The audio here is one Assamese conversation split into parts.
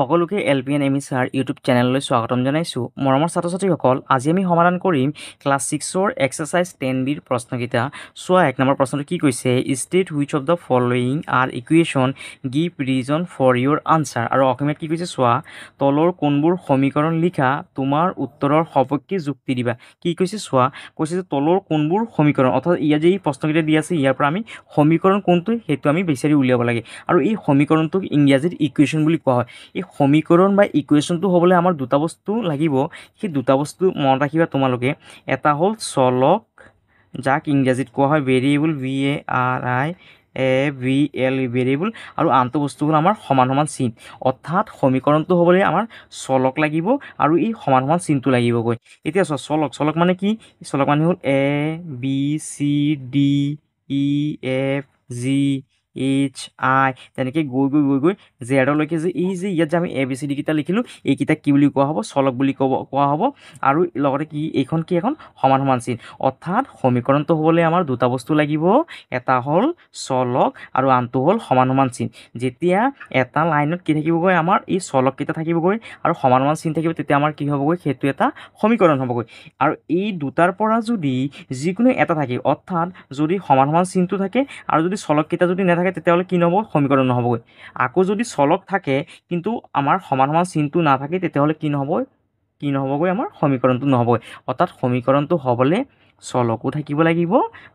সকলোকে এলপিএন এমি ছাৰ ইউটিউব চেনেললৈ স্বাগতম জনাইছোঁ। মৰমৰ ছাত্ৰ ছাত্ৰীসকল, আজি আমি সমাধান কৰিম ক্লাছ 6ৰ এক্সাৰচাইজ 10বিৰ প্ৰশ্নকেইটা। চোৱা, 1 নম্বৰ প্ৰশ্নটো কি কৈছে, state which of the following are equation give reason for your answer. আৰু অসমীয়াত কি কৈছে চোৱা, তলৰ কোনবোৰ সমীকৰণ লিখা তোমাৰ উত্তৰৰ সপক্ষে যুক্তি দিবা। কি কৈছে চোৱা, কৈছে যে তলৰ কোনবোৰ সমীকৰণ, অৰ্থাৎ ইয়াত যে এই প্ৰশ্নকেইটা দি আছে ইয়াৰ পৰা আমি সমীকৰণ কোনটো সেইটো আমি বিচাৰি উলিয়াব লাগে। আৰু এই সমীকৰণটোক ইংৰাজীত ইকুৱেশ্যন বুলি কোৱা হয়। এই সমীকৰণ বা ইকুৱেশ্যনটো হ'বলৈ আমাৰ দুটা বস্তু লাগিব। সেই দুটা বস্তু মনত ৰাখিবা তোমালোকে। এটা হ'ল চলক, যাক ইংৰাজীত কোৱা হয় ভেৰিয়েবল, VARIABLE ভেৰিয়েবল, আৰু আনটো বস্তু হ'ল আমাৰ সমান সমান চিন। অৰ্থাৎ সমীকৰণটো হ'বলৈ আমাৰ চলক লাগিব আৰু এই সমান সমান চিনটো লাগিবগৈ। এতিয়া চোৱা, চলক মানে কি? চলক মানে হ'ল ABCDEFGHI তেনেকৈ গৈ জেডলৈকে যে এই যে ইয়াত যে আমি ABCD কেইটা লিখিলোঁ, এইকেইটা কি বুলি কোৱা হ'ব? চলক বুলি কোৱা হ'ব। আৰু লগতে কি, এইখন কি এখন সমান সমান চিন। অৰ্থাৎ সমীকৰণটো হ'বলৈ আমাৰ দুটা বস্তু লাগিব, এটা হ'ল চলক আৰু আনটো হ'ল সমান সমান চিন। যেতিয়া এটা লাইনত কি থাকিবগৈ, আমাৰ এই চলককেইটা থাকিবগৈ আৰু সমান সমান চিন থাকিব, তেতিয়া আমাৰ কি হ'বগৈ? সেইটো এটা সমীকৰণ হ'বগৈ। আৰু এই দুটাৰ পৰা যদি যিকোনো এটা থাকে, অৰ্থাৎ যদি সমান সমান চিনটো থাকে আৰু যদি চলককেইটা যদি নাথাকে, তেতিয়াহ'লে কি নহ'ব? সমীকৰণ নহ'বগৈ। আকৌ যদি চলক থাকে কিন্তু আমাৰ সমান সমান চিনটো নাথাকে, তেতিয়াহ'লে কি নহ'বগৈ? আমাৰ সমীকৰণটো নহ'বগৈ। অৰ্থাৎ সমীকৰণটো হ'বলৈ চলকো থাকিব লাগিব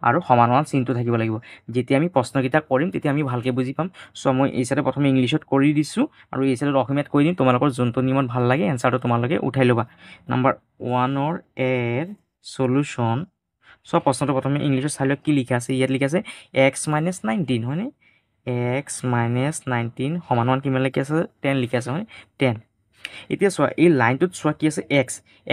আৰু সমান সমান চিনটো থাকিব লাগিব। যেতিয়া আমি প্ৰশ্নকেইটা কৰিম তেতিয়া আমি ভালকৈ বুজি পাম। চ' মই এই চাইডে প্ৰথমে ইংলিছত কৰি দিছোঁ আৰু এই চাইডত অসমীয়াত কৈ দিম। তোমালোকৰ যোনটো নিয়মত ভাল লাগে এনচাৰটো তোমালোকে উঠাই ল'বা। নাম্বাৰ 1ৰ এৰ চলিউশ্যন। চ' প্ৰশ্নটো প্ৰথমে ইংলিছত চাই লওক কি লিখা আছে। ইয়াত লিখা আছে x - 19 হয়নে? x - 19 সমান সমান কিমান লিখি আছে? 10 লিখি আছে হয় 10। এতিয়া চোৱা, এই লাইনটোত চোৱা কি আছে?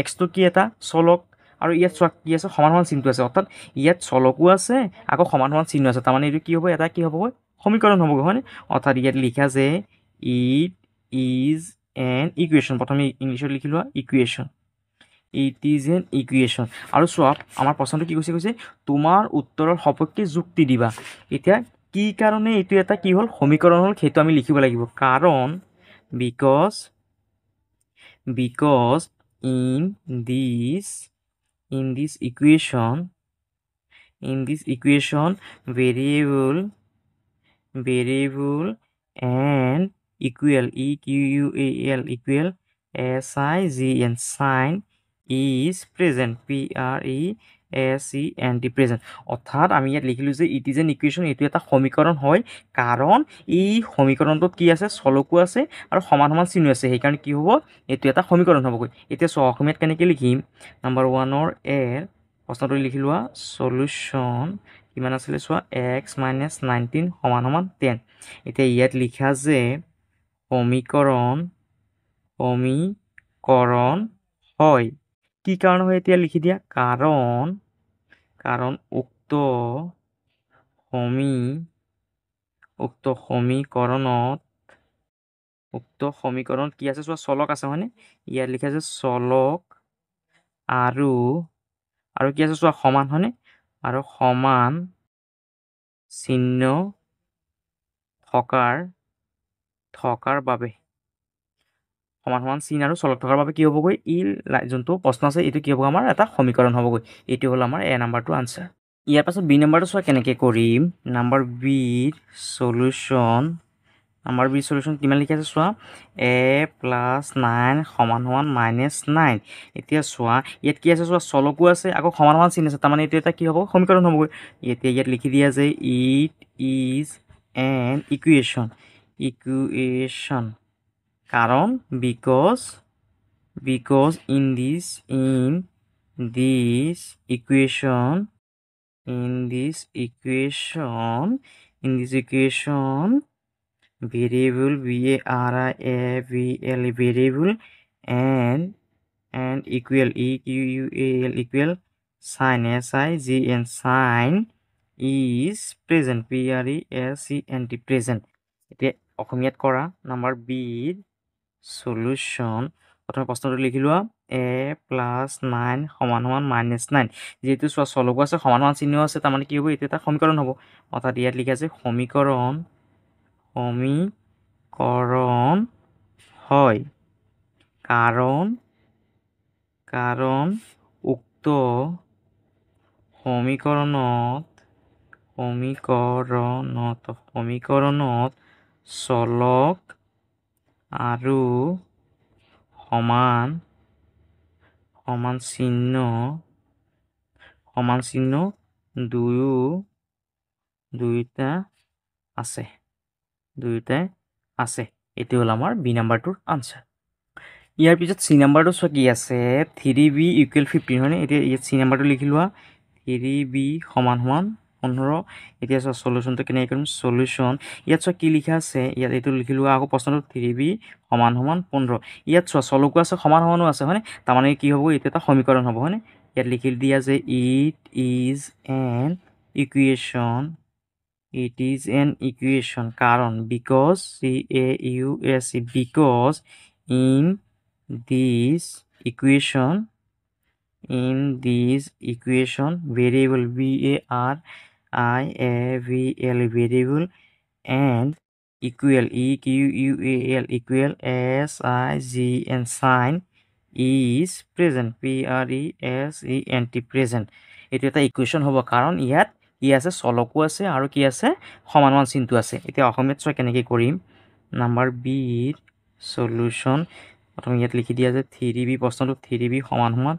এক্সটো কি? এটা চলক। আৰু ইয়াত চোৱা কি আছে? সমান সমান চিনটো আছে। অৰ্থাৎ ইয়াত চলকো আছে আকৌ সমান সমান চিহ্ন আছে। তাৰমানে এইটো কি হ'ব? এটা কি হ'বগৈ? সমীকৰণ হ'বগৈ হয়নে? অৰ্থাৎ ইয়াত লিখা যে ইট ইজ এন ইকুৱেশ্যন। প্ৰথমে ইংলিছত লিখি লোৱা equation. It is an equation. আৰু চোৱা, আমাৰ প্ৰশ্নটো কি কৈছে? তোমাৰ উত্তৰৰ সপক্ষে যুক্তি দিবা। এতিয়া কি কাৰণে এইটো এটা কি হ'ল? সমীকৰণ হ'ল, সেইটো আমি লিখিব লাগিব। কাৰণ because in this equation variable and equal sign is present present। অৰ্থাৎ আমি ইয়াত লিখিলোঁ যে ইট ইজ এন ইকুৱেশ্যন, এইটো এটা সমীকৰণ হয় কাৰণ এই সমীকৰণটোত কি আছে? চলকো আছে আৰু সমান সমান চিহ্ন আছে। সেইকাৰণে কি হ'ব? এইটো এটা সমীকৰণ হ'বগৈ। এতিয়া চোৱা, অসমীয়াত কেনেকৈ লিখিম? নাম্বাৰ 1ৰ এৰ প্ৰশ্নটো লিখি লোৱা চলিউশ্যন কিমান আছিলে চোৱা, x - 19 সমান সমান 10। এতিয়া ইয়াত লিখা যে সমীকৰণ হয়। কি কাৰণ হয় এতিয়া লিখি দিয়া? কাৰণ উক্ত সমীকৰণত কি আছে চোৱা, চলক আছে হয়নে? ইয়াত লিখা আছে চলক আৰু কি আছে চোৱা, সমান হয়নে? আৰু সমান চিহ্ন থকাৰ বাবে, সমান সমান চিন আৰু চলক থকাৰ বাবে কি হ'বগৈ? ই যোনটো প্ৰশ্ন আছে এইটো কি হ'ব? আমাৰ এটা সমীকৰণ হ'বগৈ। এইটো হ'ল আমাৰ এ নাম্বাৰটো আনচাৰ। ইয়াৰ পাছত বি নাম্বাৰটো চোৱা কেনেকৈ কৰিম। নাম্বাৰ বিৰ চলিউশ্যন কিমান লিখি আছে চোৱা, a + 9 সমান সমান -9। এতিয়া চোৱা, ইয়াত কি আছে চোৱা, চলকো আছে আকৌ সমান সমান চিন আছে। তাৰমানে এইটো এটা কি হ'ব? সমীকৰণ হ'বগৈ। এতিয়া ইয়াত লিখি দিয়া যে ইট ইজ এন ইকুৱেশ্যন। কাৰণ because in this equation variable variable and equal sign sign is present present। এতিয়া অসমীয়াত কৰা নাম্বাৰ বিৰ চলিউশ্যন। প্ৰথমে প্ৰশ্নটো লিখি লোৱা a + 9 সমান সমান -9। যিহেতু চোৱা, চলকো আছে সমান সমান চিহ্ন আছে, তাৰমানে কি হ'ব? এইটো এটা সমীকৰণ হ'ব। অৰ্থাৎ ইয়াত লিখা আছে সমীকৰণ হয় কাৰণ উক্ত সমীকৰণত চলক আৰু সমান চিহ্ন দুয়োটাই আছে এইটো হ'ল আমাৰ বি নাম্বাৰটোৰ আনচাৰ। ইয়াৰ পিছত চি নাম্বাৰটো চোৱা কি আছে 3b = 15 হয়নে। এতিয়া ইয়াত চি নাম্বাৰটো লিখি লোৱা 3b = 15। এতিয়া চোৱা চলিউশ্যনটো কেনেকৈ কৰিম চলিউশ্যন ইয়াত চোৱা কি লিখা আছে ইয়াত এইটো লিখি লোৱা আকৌ প্ৰশ্নটো 3b = 15। ইয়াত চোৱা চলকো আছে সমানো আছে হয়নে। তাৰমানে কি হ'ব এইটো এটা সমীকৰণ হ'ব হয়নে। ইয়াত লিখি দিয়া যে ইট ইজ এন ইকুৱেশ্যন কাৰণ because in this equation variable variable and equal sign is present present এইটো এটা ইকুৱেশ্যন হ'ব কাৰণ ইয়াত কি আছে চলকো আছে আৰু কি আছে সমান চিনটো আছে। এতিয়া অসমীয়াত চোৱা কেনেকৈ কৰিম নাম্বাৰ বিৰ চলিউশ্যন প্ৰথমে ইয়াত লিখি দিয়া যে 3b প্ৰশ্নটো 3b = 15।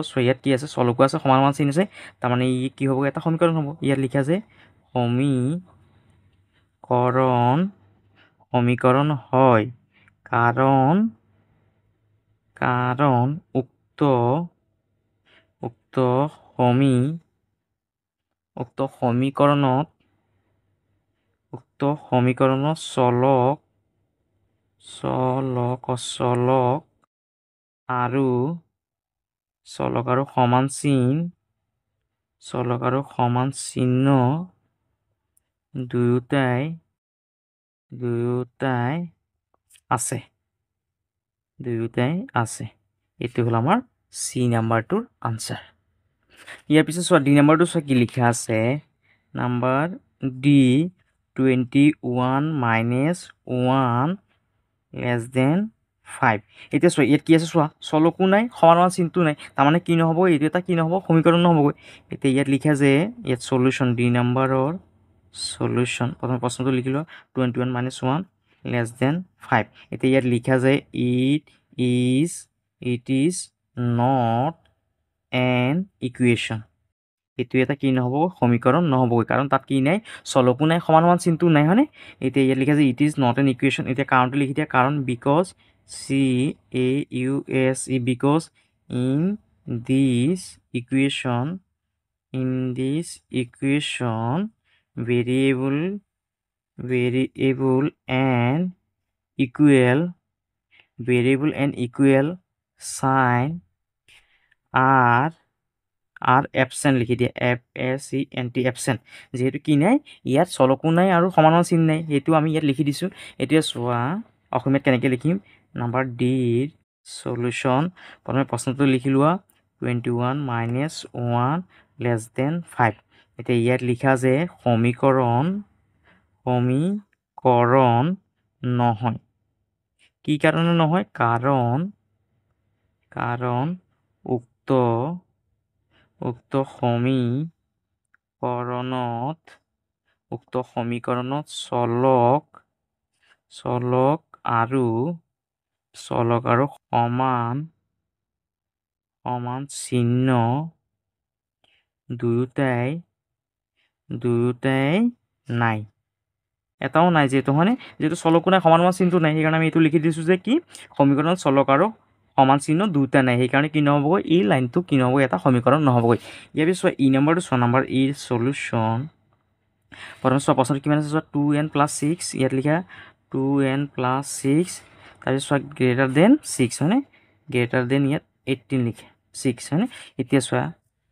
চ' ইয়াত কি আছে চলকো আছে সমান চিন আছে তাৰমানে ই কি হ'ব এটা সমীকৰণ হ'ব। ইয়াত লিখা যে সমীকৰণ হয় কাৰণ উক্ত সমীকৰণত চলক আৰু সমান চিহ্ন দুয়োটাই আছে এইটো হ'ল আমাৰ চি নাম্বাৰটোৰ আনচাৰ। ইয়াৰ পিছত চোৱা ডি নাম্বাৰটো চোৱা কি লিখা আছে নাম্বাৰ ডি 21 - 1 <5। এতিয়া চোৱা ইয়াত কি আছে চোৱা চলকো নাই সমান চিনটো নাই তাৰমানে কি নহ'ব এইটো এটা কি নহ'ব সমীকৰণ নহ'বগৈ। এতিয়া ইয়াত লিখা যে ইয়াত চলিউশ্যন ডি নাম্বাৰৰ চলিউশ্যন প্ৰথমে প্ৰশ্নটো লিখি লোৱা 21 - 1 <5। এতিয়া ইয়াত লিখা যায় it is not an equation এইটো এটা কি নহ'ব সমীকৰণ নহ'বগৈ কাৰণ তাত কি নাই চলকো নাই সমান চিনটো নাই হয়নে। এতিয়া ইয়াত লিখা যে it is not an equation. এতিয়া কাৰণটো লিখি দিয়া কাৰণ because because in this equation variable and equal sign R absent লিখি দিয়ে এবচেণ্ট যিহেতু কি নাই ইয়াত চলকো নাই আৰু সমান চিন নাই সেইটো আমি ইয়াত লিখি দিছোঁ। এতিয়া চোৱা অসমীয়াত কেনেকৈ লিখিম নাম্বাৰ ডিৰ চলিউশ্যন প্ৰথমে প্ৰশ্নটো লিখি লোৱা 21 - 1 <5। এতিয়া ইয়াত লিখা যে সমীকৰণ নহয় কি কাৰণে নহয় কাৰণ উক্ত সমীকৰণত চলক আৰু সমান চিহ্ন দুয়োটাই নাই এটাও নাই যিহেতু হয়নে যিহেতু চলকো নাই সমান চিহ্নটো নাই সেইকাৰণে আমি এইটো লিখি দিছোঁ যে কি সমীকৰণত চলক আৰু সমান চিহ্ন দুয়োটা নাই সেইকাৰণে কি নহ'বগৈ এই লাইনটো কি নহ'বগৈ এটা সমীকৰণ নহ'বগৈ। ইয়াৰ পিছত চোৱা ই নাম্বাৰটো চোৱা নাম্বাৰ ইৰ চলিউশ্যন প্ৰথমে চোৱা প্ৰশ্নটো কিমান আছে চোৱা 2n + 6 ইয়াত লিখা 2n + 6 তাৰপিছত চোৱা গ্ৰেটাৰ দেন 6 হয়নে গ্ৰেটাৰ দেন ইয়াত 18 লিখে 6 হয়নে। এতিয়া চোৱা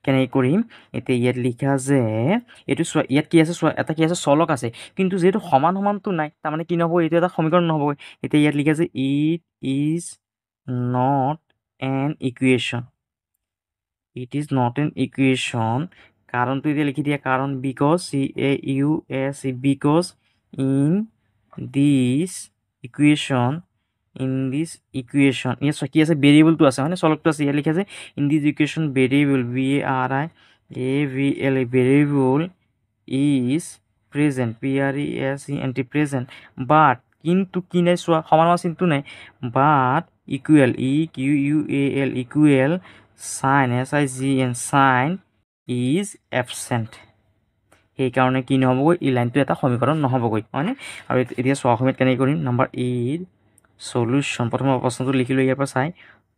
কেনেকৈ কৰিম এতিয়া ইয়াত লিখা যে এইটো চোৱা ইয়াত কি আছে চোৱা এটা কি আছে চলক আছে কিন্তু যিহেতু সমানটো নাই তাৰমানে কি নহ'ব এইটো এটা সমীকৰণ নহ'বগৈ। এতিয়া ইয়াত লিখা যে it is not an equation কাৰণটো এতিয়া লিখি দিয়া কাৰণ because because in this equation in this equation ইয়াত কি আছে ভেৰিয়েবলটো আছে হয়নে চলকটো আছে ইয়াত লিখা আছে in this equation variable VARI variable is present PRESENT present but কিন্তু কি নাই চোৱা সমান চিনটো নাই but equal EQUAL equal sign SIGN sign is absent সেইকাৰণে কি নহ'বগৈ এই লাইনটো এটা সমীকৰণ নহ'বগৈ হয়নে আৰু এতিয়া চোৱা অসমীয়াত কেনেকৈ কৰিম নাম্বাৰ 8 সলিউশ্যন প্ৰথমে প্ৰশ্নটো লিখিলোঁ ইয়াৰ পৰা চাই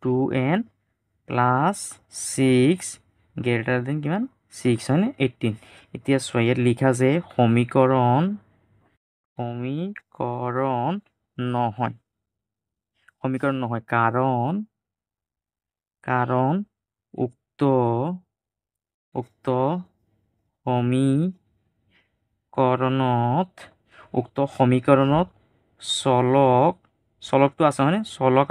2n + 6 গ্ৰেটাৰ দেন কিমান 6 হয়নে 18 এতিয়া চোৱা ইয়াত লিখা যে সমীকৰণ নহয় কাৰণ উক্ত সমীকৰণত চলকটো আছে হয়নে চলক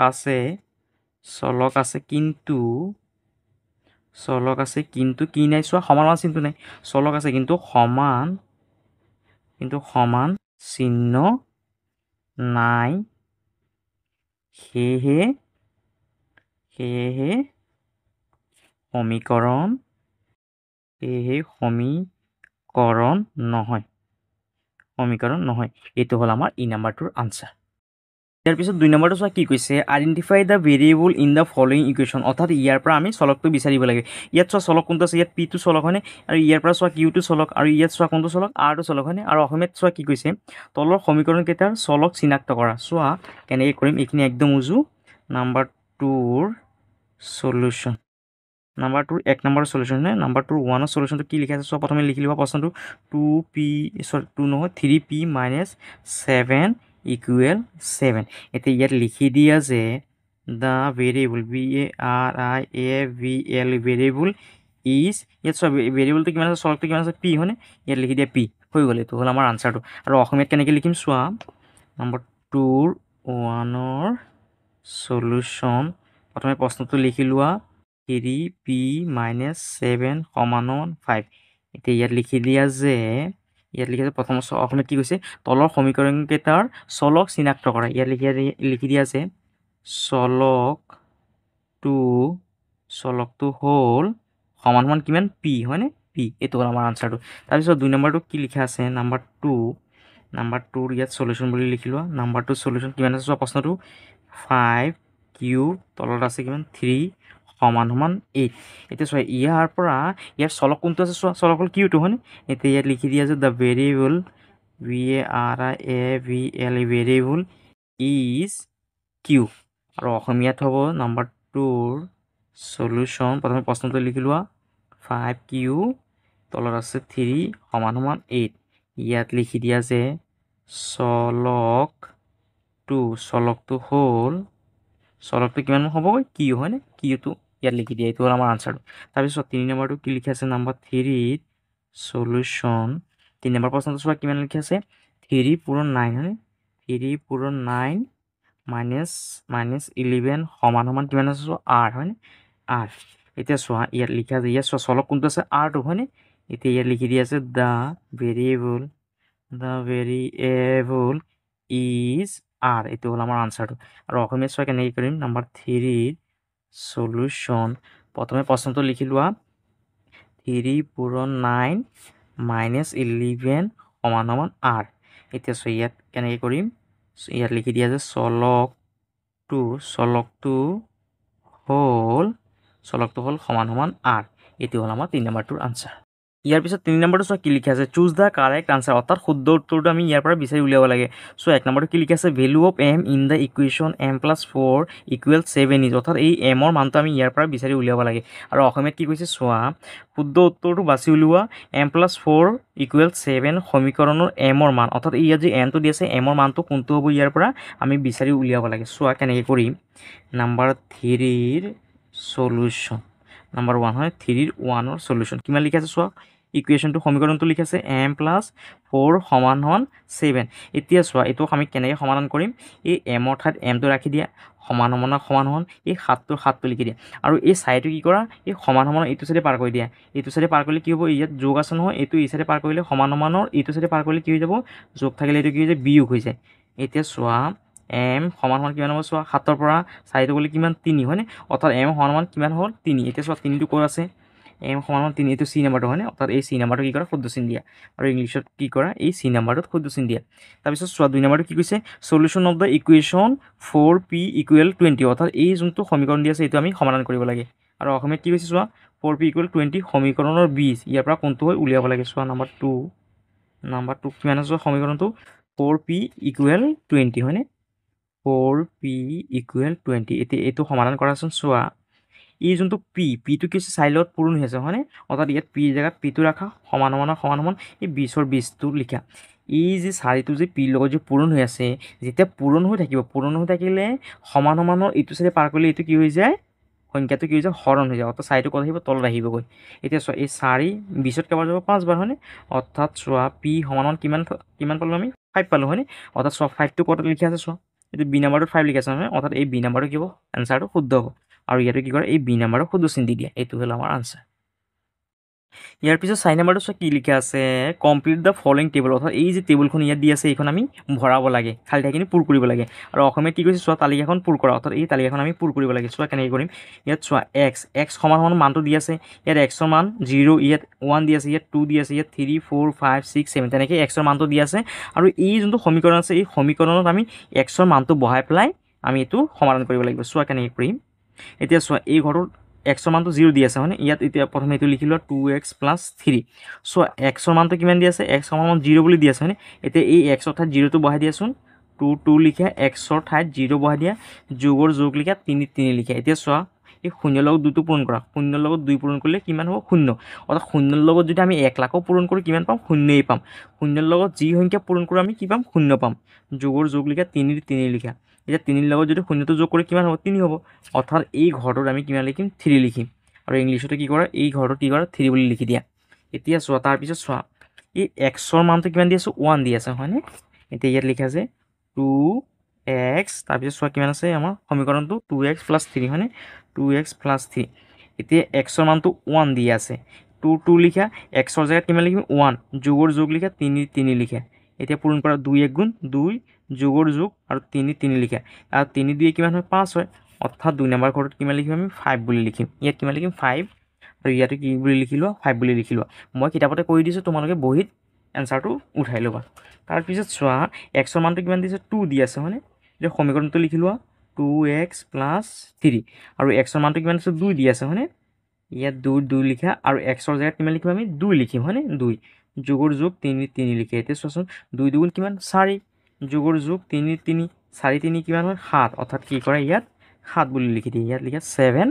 আছে কিন্তু কি নাই চোৱা সমান চিনটো নাই চলক আছে কিন্তু সমান চিহ্ন নাই সেয়েহে সমীকৰণ নহয় এইটো হ'ল আমাৰ ই নাম্বাৰটোৰ আনচাৰ ইয়াৰ পিছত 2 নম্বৰটো চোৱা কি কৈছে identify the variable in the following equation অৰ্থাৎ ইয়াৰ পৰা আমি চলকটো বিচাৰিব লাগে ইয়াত চোৱা চলক কোনটো আছে ইয়াত পিটো চলক হয়নে আৰু ইয়াৰ পৰা চোৱা কিউটো চলক আৰু ইয়াত চোৱা কোনটো চলক আৰটো চলক হয়নে আৰু অসমীয়াত চোৱা কি কৈছে তলৰ সমীকৰণকেইটাৰ চলক চিনাক্ত কৰা চোৱা কেনেকৈ কৰিম এইখিনি একদম উজু নাম্বাৰ 2ৰ সলিউশ্যন নাম্বাৰ 2 1 নম্বৰ সলিউশ্যন নে নাম্বাৰ 2 1ৰ সলিউশ্যনটো কি লিখা আছে চোৱা প্ৰথমে লিখি লিবা প্ৰশ্নটো 3p - 7 ইকুৱেল 7 এতিয়া ইয়াত লিখি দিয়া যে the variable VARIAVL variable is ইয়াত চোৱা ভেৰিয়েবলটো কিমান আছে চলকটো কিমান আছে পি হয়নে ইয়াত লিখি দিয়া পি হৈ গ'ল এইটো হ'ল আমাৰ আনচাৰটো আৰু অসমীয়াত কেনেকৈ লিখিম চোৱা নম্বৰ 2ৰ 1ৰ সলিউশ্যন প্ৰথমে প্ৰশ্নটো লিখি লোৱা 3p - 7 = 5 এতিয়া ইয়াত লিখি দিয়া যে প্ৰথম অসমীয়াত কি কৈছে তলৰ সমীকৰণকেইটাৰ চলক চিনাক্ত কৰা ইয়াত লিখি দিয়া যে চলকটো হ'ল সমান কিমান পি হয়নে পি এইটো হ'ল আমাৰ আনচাৰটো তাৰপিছত 2 নম্বৰটো কি লিখা আছে নাম্বাৰ 2ৰ ইয়াত সলিউশ্যন বুলি লিখি লোৱা নাম্বাৰ 2 সলিউশ্যন কিমান আছে চোৱা প্ৰশ্নটো 5q তলত আছে কিমান 3 = 8 এতিয়া চোৱা ইয়াৰ পৰা ইয়াৰ চলক কোনটো আছে চোৱা চলক হ'ল কিউটো হয়নে এতিয়া ইয়াত লিখি দিয়া যে the variable VARIAVL variable is Q আৰু অসমীয়াত হ'ব নাম্বাৰ 2ৰ সলিউশ্যন প্ৰথমে প্ৰশ্নটো লিখি লোৱা 5q তলত আছে 3 = 8 ইয়াত লিখি দিয়া যে চলকটো কিমান হ'ব কিউ হয়নে কিউটো ইয়াত লিখি দিয়া এইটো হ'ল আমাৰ আনচাৰটো তাৰপিছত 3 নম্বৰটো কি লিখি আছে নাম্বাৰ 3ৰ সলিউশ্যন 3 নম্বৰ প্ৰশ্নটো চোৱা কিমান লিখি আছে 3 পূৰণ 9 হয়নে 3 পূৰণ 9 - 11 = কিমান আছে চোৱা r হয়নে r এতিয়া চোৱা ইয়াত লিখা আছে ইয়াত চোৱা চলক কোনটো আছে rটো হয়নে এতিয়া ইয়াত লিখি দিয়া আছে দ্য ভেৰিয়েবল ইজ r এইটো হ'ল আমাৰ আনচাৰটো আৰু অসমীয়াত চোৱা কেনেকৈ কৰিম নাম্বাৰ 3ৰ সলিউশ্যন প্ৰথমে প্ৰশ্নটো লিখি লোৱা 3 পূৰণ 9 - 11 = r এতিয়া চোৱা ইয়াত কেনেকৈ কৰিম ইয়াত লিখি দিয়া যে চলকটো হ'ল সমান r এইটো হ'ল আমাৰ 3 নম্বৰটোৰ আনচাৰ ইয়াৰ পিছত 3 নম্বৰটো চোৱা কি লিখা আছে চুজ দ্য কাৰেক্ট আনচাৰ অৰ্থাৎ শুদ্ধ উত্তৰটো আমি ইয়াৰ পৰা বিচাৰি উলিয়াব লাগে চ' 1 নম্বৰটো কি লিখা আছে value of m in the equation m + 4 = 7 is অৰ্থাৎ এই এমৰ মানটো আমি ইয়াৰ পৰা বিচাৰি উলিয়াব লাগে আৰু অসমীয়াত কি কৈছে চোৱা শুদ্ধ উত্তৰটো বাছি উলিওৱা m + 4 = 7 সমীকৰণৰ এমৰ মান অৰ্থাৎ ইয়াত যে এমটো দি আছে এমৰ মানটো কোনটো হ'ব ইয়াৰ পৰা আমি বিচাৰি উলিয়াব লাগে চোৱা কেনেকৈ কৰিম নাম্বাৰ 3ৰ সলিউশ্যন নাম্বাৰ 1 হয় 3ৰ 1ৰ সলিউশ্যন কিমান লিখা আছে চোৱা ইকুৱেশ্যনটো সমীকৰণটো লিখা আছে m + 4 = 7 এতিয়া চোৱা এইটো আমি কেনেকৈ সমাধান কৰিম এই এমৰ ঠাইত এমটো ৰাখি দিয়া সমান এই 7টো লিখি দিয়া আৰু এই চাইটো কি কৰা এই সমান এইটো চাইডে পাৰ কৰি দিয়া এইটো চাইডে পাৰ কৰিলে কি হ'ব ইয়াত যোগ আছে নহয় এইটো এই চাইডে পাৰ কৰিলে সমান এইটো চাইডে পাৰ কৰিলে কি হৈ যাব যোগ থাকিলে এইটো কি হৈ যায় বিয়োগ হৈ যায় এতিয়া চোৱা এম সমান সমান কিমান হ'ব চোৱা 7ৰ পৰা 4টো গ'লে কিমান 3 হয়নে অৰ্থাৎ এম সমান সমান কিমান হ'ল 3 এতিয়া চোৱা 3টো ক'ত আছে এম সমান সমান 3 এইটো চি নাম্বাৰটো হয়নে অৰ্থাৎ এই চি নাম্বাৰটো কি কৰা শুদ্ধ চিন দিয়া আৰু ইংলিছত কি কৰা এই চি নাম্বাৰটোত শুদ্ধ চিন দিয়া তাৰপিছত চোৱা 2 নাম্বাৰটো কি কৈছে solution of the equation 4p = 20 অৰ্থাৎ এই যোনটো সমীকৰণ দি আছে এইটো আমি সমাধান কৰিব লাগে আৰু অসমীয়াত কি কৈছে চোৱা 4p = 20 সমীকৰণৰ 20 ইয়াৰ পৰা কোনটো হয় উলিয়াব লাগে চোৱা নাম্বাৰ 2 কিমান আছে সমীকৰণটো 4p = 20 হয়নে 4p = 20 এতিয়া এইটো সমাধান কৰাচোন চোৱা এই যোনটো পিটো কি হৈছে চাইৰ লগত পূৰণ হৈ আছে হয়নে অৰ্থাৎ ইয়াত পি জেগাত পিটো ৰাখা সমান সমান এই 20ৰ 20টো লিখা এই যে চাৰিটো যে পিৰ লগত যে পূৰণ হৈ আছে যেতিয়া পূৰণ হৈ থাকিলে সমান সমানৰ এইটো চাইডে পাৰ কৰিলে এইটো কি হৈ যায় সংখ্যাটো কি হৈ যায় হৰণ হৈ যায় অৰ্থাৎ চাৰিটো ক'ত আহিব তলত আহিবগৈ এতিয়া চোৱা এই 4 20ত কেইবাৰ যাব 5 বাৰ হয়নে অৰ্থাৎ চোৱা পি সমান কিমান পালোঁ আমি 5 পালোঁ হয়নে অৰ্থাৎ চোৱা 5টো ক'ত লিখা আছে চোৱা এইটো বি নাম্বাৰটোত 5 লিখা আছে নহয় অৰ্থাৎ এই বি নাম্বাৰটো কি হ'ব এনচাৰটো শুদ্ধ হ'ব আৰু ইয়াতে কি কৰে এই বি নাম্বাৰৰ শুদ্ধ চিন দি দিয়া এইটো হ'ল আমাৰ আনচাৰ ইয়াৰ পিছত 4 নাম্বাৰটো চোৱা কি লিখা আছে কমপ্লিট দ্য ফলোইং টেবল অৰ্থাৎ এই যে টেবুলখন ইয়াত দি আছে এইখন আমি ভৰাব লাগে খালি ঠাইখিনি পূৰ কৰিব লাগে আৰু অসমীয়াত কি কৈছে চোৱা তালিকাখন পূৰ কৰা অৰ্থাৎ এই তালিকাখন আমি পূৰ কৰিব লাগে চোৱা কেনেকৈ কৰিম ইয়াত চোৱা এক্স সমান সমান মানটো দি আছে ইয়াত এক্সৰ মান 0 ইয়াত 1 দি আছে ইয়াত 2 দি আছে ইয়াত 3 4 5 6 7 তেনেকৈ এক্সৰ মানটো দি আছে আৰু এই যোনটো সমীকৰণ আছে এই সমীকৰণত আমি এক্সৰ মানটো বহাই পেলাই আমি এইটো সমাধান কৰিব লাগিব চোৱা কেনেকৈ কৰিম এতিয়া চোৱা এই ঘৰটোত এক্সৰ মানটো 0 দি আছে হয়নে ইয়াত এতিয়া প্ৰথমে এইটো লিখি লোৱা 2x + 3 চোৱা এক্সৰ মানটো কিমান দি আছে এক্স সমান 0 বুলি দি আছে হয়নে এতিয়া এই এক্সৰ ঠাইত 0টো বহাই দিয়াচোন 2 লিখা এক্সৰ ঠাইত 0 বহাই দিয়া যোগৰ যোগ লিখা 3 লিখা এতিয়া চোৱা এই 0ৰ লগত 2টো পূৰণ কৰা 0ৰ লগত 2 পূৰণ কৰিলে কিমান হ'ব 0 অৰ্থাৎ 0ৰ লগত যদি আমি 1 লাখো পূৰণ কৰোঁ কিমান পাম 0ই পাম 0ৰ লগত যি সংখ্যা পূৰণ কৰোঁ আমি কি পাম 0 পাম যোগৰ যোগ লিখা 3 লিখা এতিয়া 3ৰ লগত যদি 0টো যোগ কৰি কিমান হ'ব 3 হ'ব অৰ্থাৎ এই ঘৰটোত আমি কিমান লিখিম 3 লিখিম আৰু ইংলিছতে কি কৰা এই ঘৰটোত কি কৰা 3 বুলি লিখি দিয়া এতিয়া চোৱা তাৰপিছত চোৱা এই এক্সৰ মানটো কিমান দি আছে 1 দি আছে হয়নে এতিয়া ইয়াত লিখা আছে 2x তাৰপিছত চোৱা কিমান আছে আমাৰ সমীকৰণটো 2x + 3 হয়নে 2x + 3 এতিয়া এক্সৰ মানটো 1 দি আছে 2 লিখা এক্সৰ জেগাত কিমান লিখিম 1 যোগৰ যোগ লিখা 3 লিখা এতিয়া পূৰণ কৰা 2 × 1 = 2 যোগৰ যোগ আৰু 3 লিখা আৰু 3 2 কিমান হয় 5 হয় অৰ্থাৎ 2 নম্বৰ ঘৰটোত কিমান লিখিম আমি 5 বুলি লিখিম ইয়াত কিমান লিখিম 5 আৰু ইয়াতে কি বুলি লিখি লোৱা 5 বুলি লিখি লোৱা মই কিতাপতে কৈ দিছোঁ তোমালোকে বহীত এনচাৰটো উঠাই ল'বা তাৰপিছত চোৱা এক্সৰ মানটো কিমান দিছে 2 দি আছে হয়নে এতিয়া সমীকৰণটো লিখি লোৱা 2x + 3 আৰু এক্সৰ মানটো কিমান আছে 2 দি আছে হয়নে ইয়াত 2 লিখা আৰু এক্সৰ জেগাত কিমান লিখিম আমি 2 লিখিম হয়নে 2 যোগৰ যোগ 3 লিখা এতিয়া চোৱাচোন 2 × 2 কিমান 4 যোগৰ যোগ 3 4 কিমান হয় 7 অৰ্থাৎ কি কৰে ইয়াত 7 বুলি লিখি দিয়ে ইয়াত লিখা 7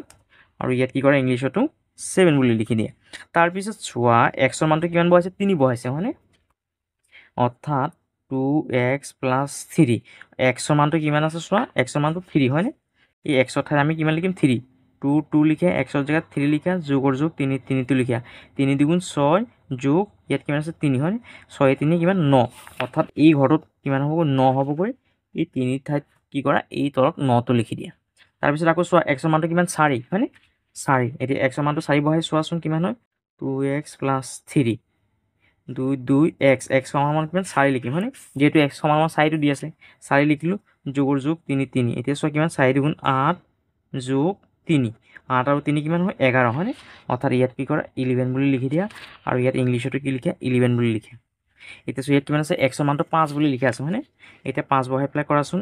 আৰু ইয়াত কি কৰে ইংলিছতো 7 বুলি লিখি দিয়ে তাৰপিছত চোৱা এক্সৰ মানটো কিমান বহাইছে 3 বহাইছে হয়নে অৰ্থাৎ 2x + 3 এক্সৰ মানটো কিমান আছে চোৱা এক্সৰ মানটো 3 হয়নে এই এক্সৰ ঠাইত আমি কিমান লিখিম 3 2 লিখা এক্সৰ জেগাত 3 লিখা যোগৰ যোগ 3টো লিখা 3 × 2 = 6 যোগ ইয়াত কিমান আছে 3 হয়নে 6 × 3 কিমান 9 অৰ্থাৎ এই ঘৰটোত কিমান হ'ব 9 হ'বগৈ এই 3 ঠাইত কি কৰা এই তলত 9টো লিখি দিয়া তাৰপিছত আকৌ চোৱা এক্সৰ মানটো কিমান 4 হয়নে 4 এতিয়া এক্সৰ মানটো 4 বহাই চোৱাচোন কিমান হয় 2x + 3 2x সমান কিমান 4 লিখিম হয়নে যিহেতু x সমান 4টো দি আছে 4 লিখিলোঁ যোগৰ যোগ 3 এতিয়া চোৱা কিমান 4 × 2 = 8 যোগ 3 8 আৰু 3 কিমান হয় 11 হয়নে অৰ্থাৎ ইয়াত কি কৰা 11 বুলি লিখি দিয়া আৰু ইয়াত ইংলিছতো কি লিখা 11 বুলি লিখা এতিয়া চোৱা ইয়াত কিমান আছে এক্সৰ মানটো 5 বুলি লিখা আছে হয়নে এতিয়া 5 বহাই পেলাই কৰাচোন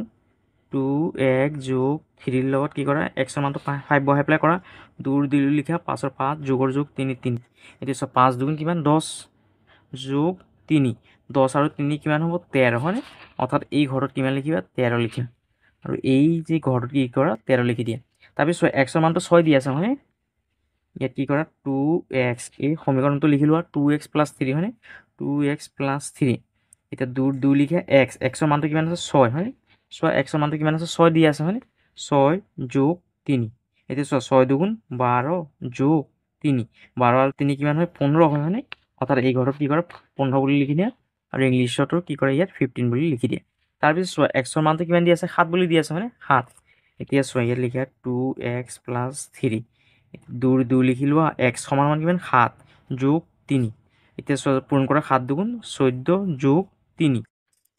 2x যোগ 3ৰ লগত কি কৰা এক্সৰ মানটো 5 বহাই পেলাই কৰা 2 লিখা 5ৰ 5 যোগৰ যোগ 3 এতিয়া চোৱা 5 × 2 = কিমান 10 যোগ 3 10 আৰু 3 কিমান হ'ব 13 হয়নে অৰ্থাৎ এই ঘৰটোত কিমান লিখিবা 13 লিখা আৰু এই যে ঘৰটোত কি কৰা 13 লিখি দিয়া তাৰপিছত এক্সৰ মানটো 6 দি আছে হয়নে ইয়াত কি কৰা 2x এই সমীকৰণটো লিখি লোৱা 2x + 3 হয়নে 2x + 3 এতিয়া 2 লিখা এক্সৰ মানটো কিমান আছে 6 হয়নে চোৱা এক্সৰ মানটো কিমান আছে 6 দি আছে হয়নে 6 যোগ 3 এতিয়া চোৱা 6 × 2 = 12 যোগ 3 12 আৰু 3 কিমান হয় 15 হয় হয়নে অৰ্থাৎ এই ঘৰটোত কি কৰে 15 বুলি লিখি দিয়া আৰু ইংলিছতো কি কৰে ইয়াত 15 বুলি লিখি দিয়ে তাৰপিছত চোৱা এক্সৰ মানটো কিমান দি আছে 7 বুলি দি আছে হয়নে 7 এতিয়া চোৱা ইয়াত লিখা 2x + 3 2 লিখি লোৱা x সমান কিমান 7 যোগ 3 এতিয়া চোৱা পূৰণ কৰা 7 × 2 = 14 যোগ 3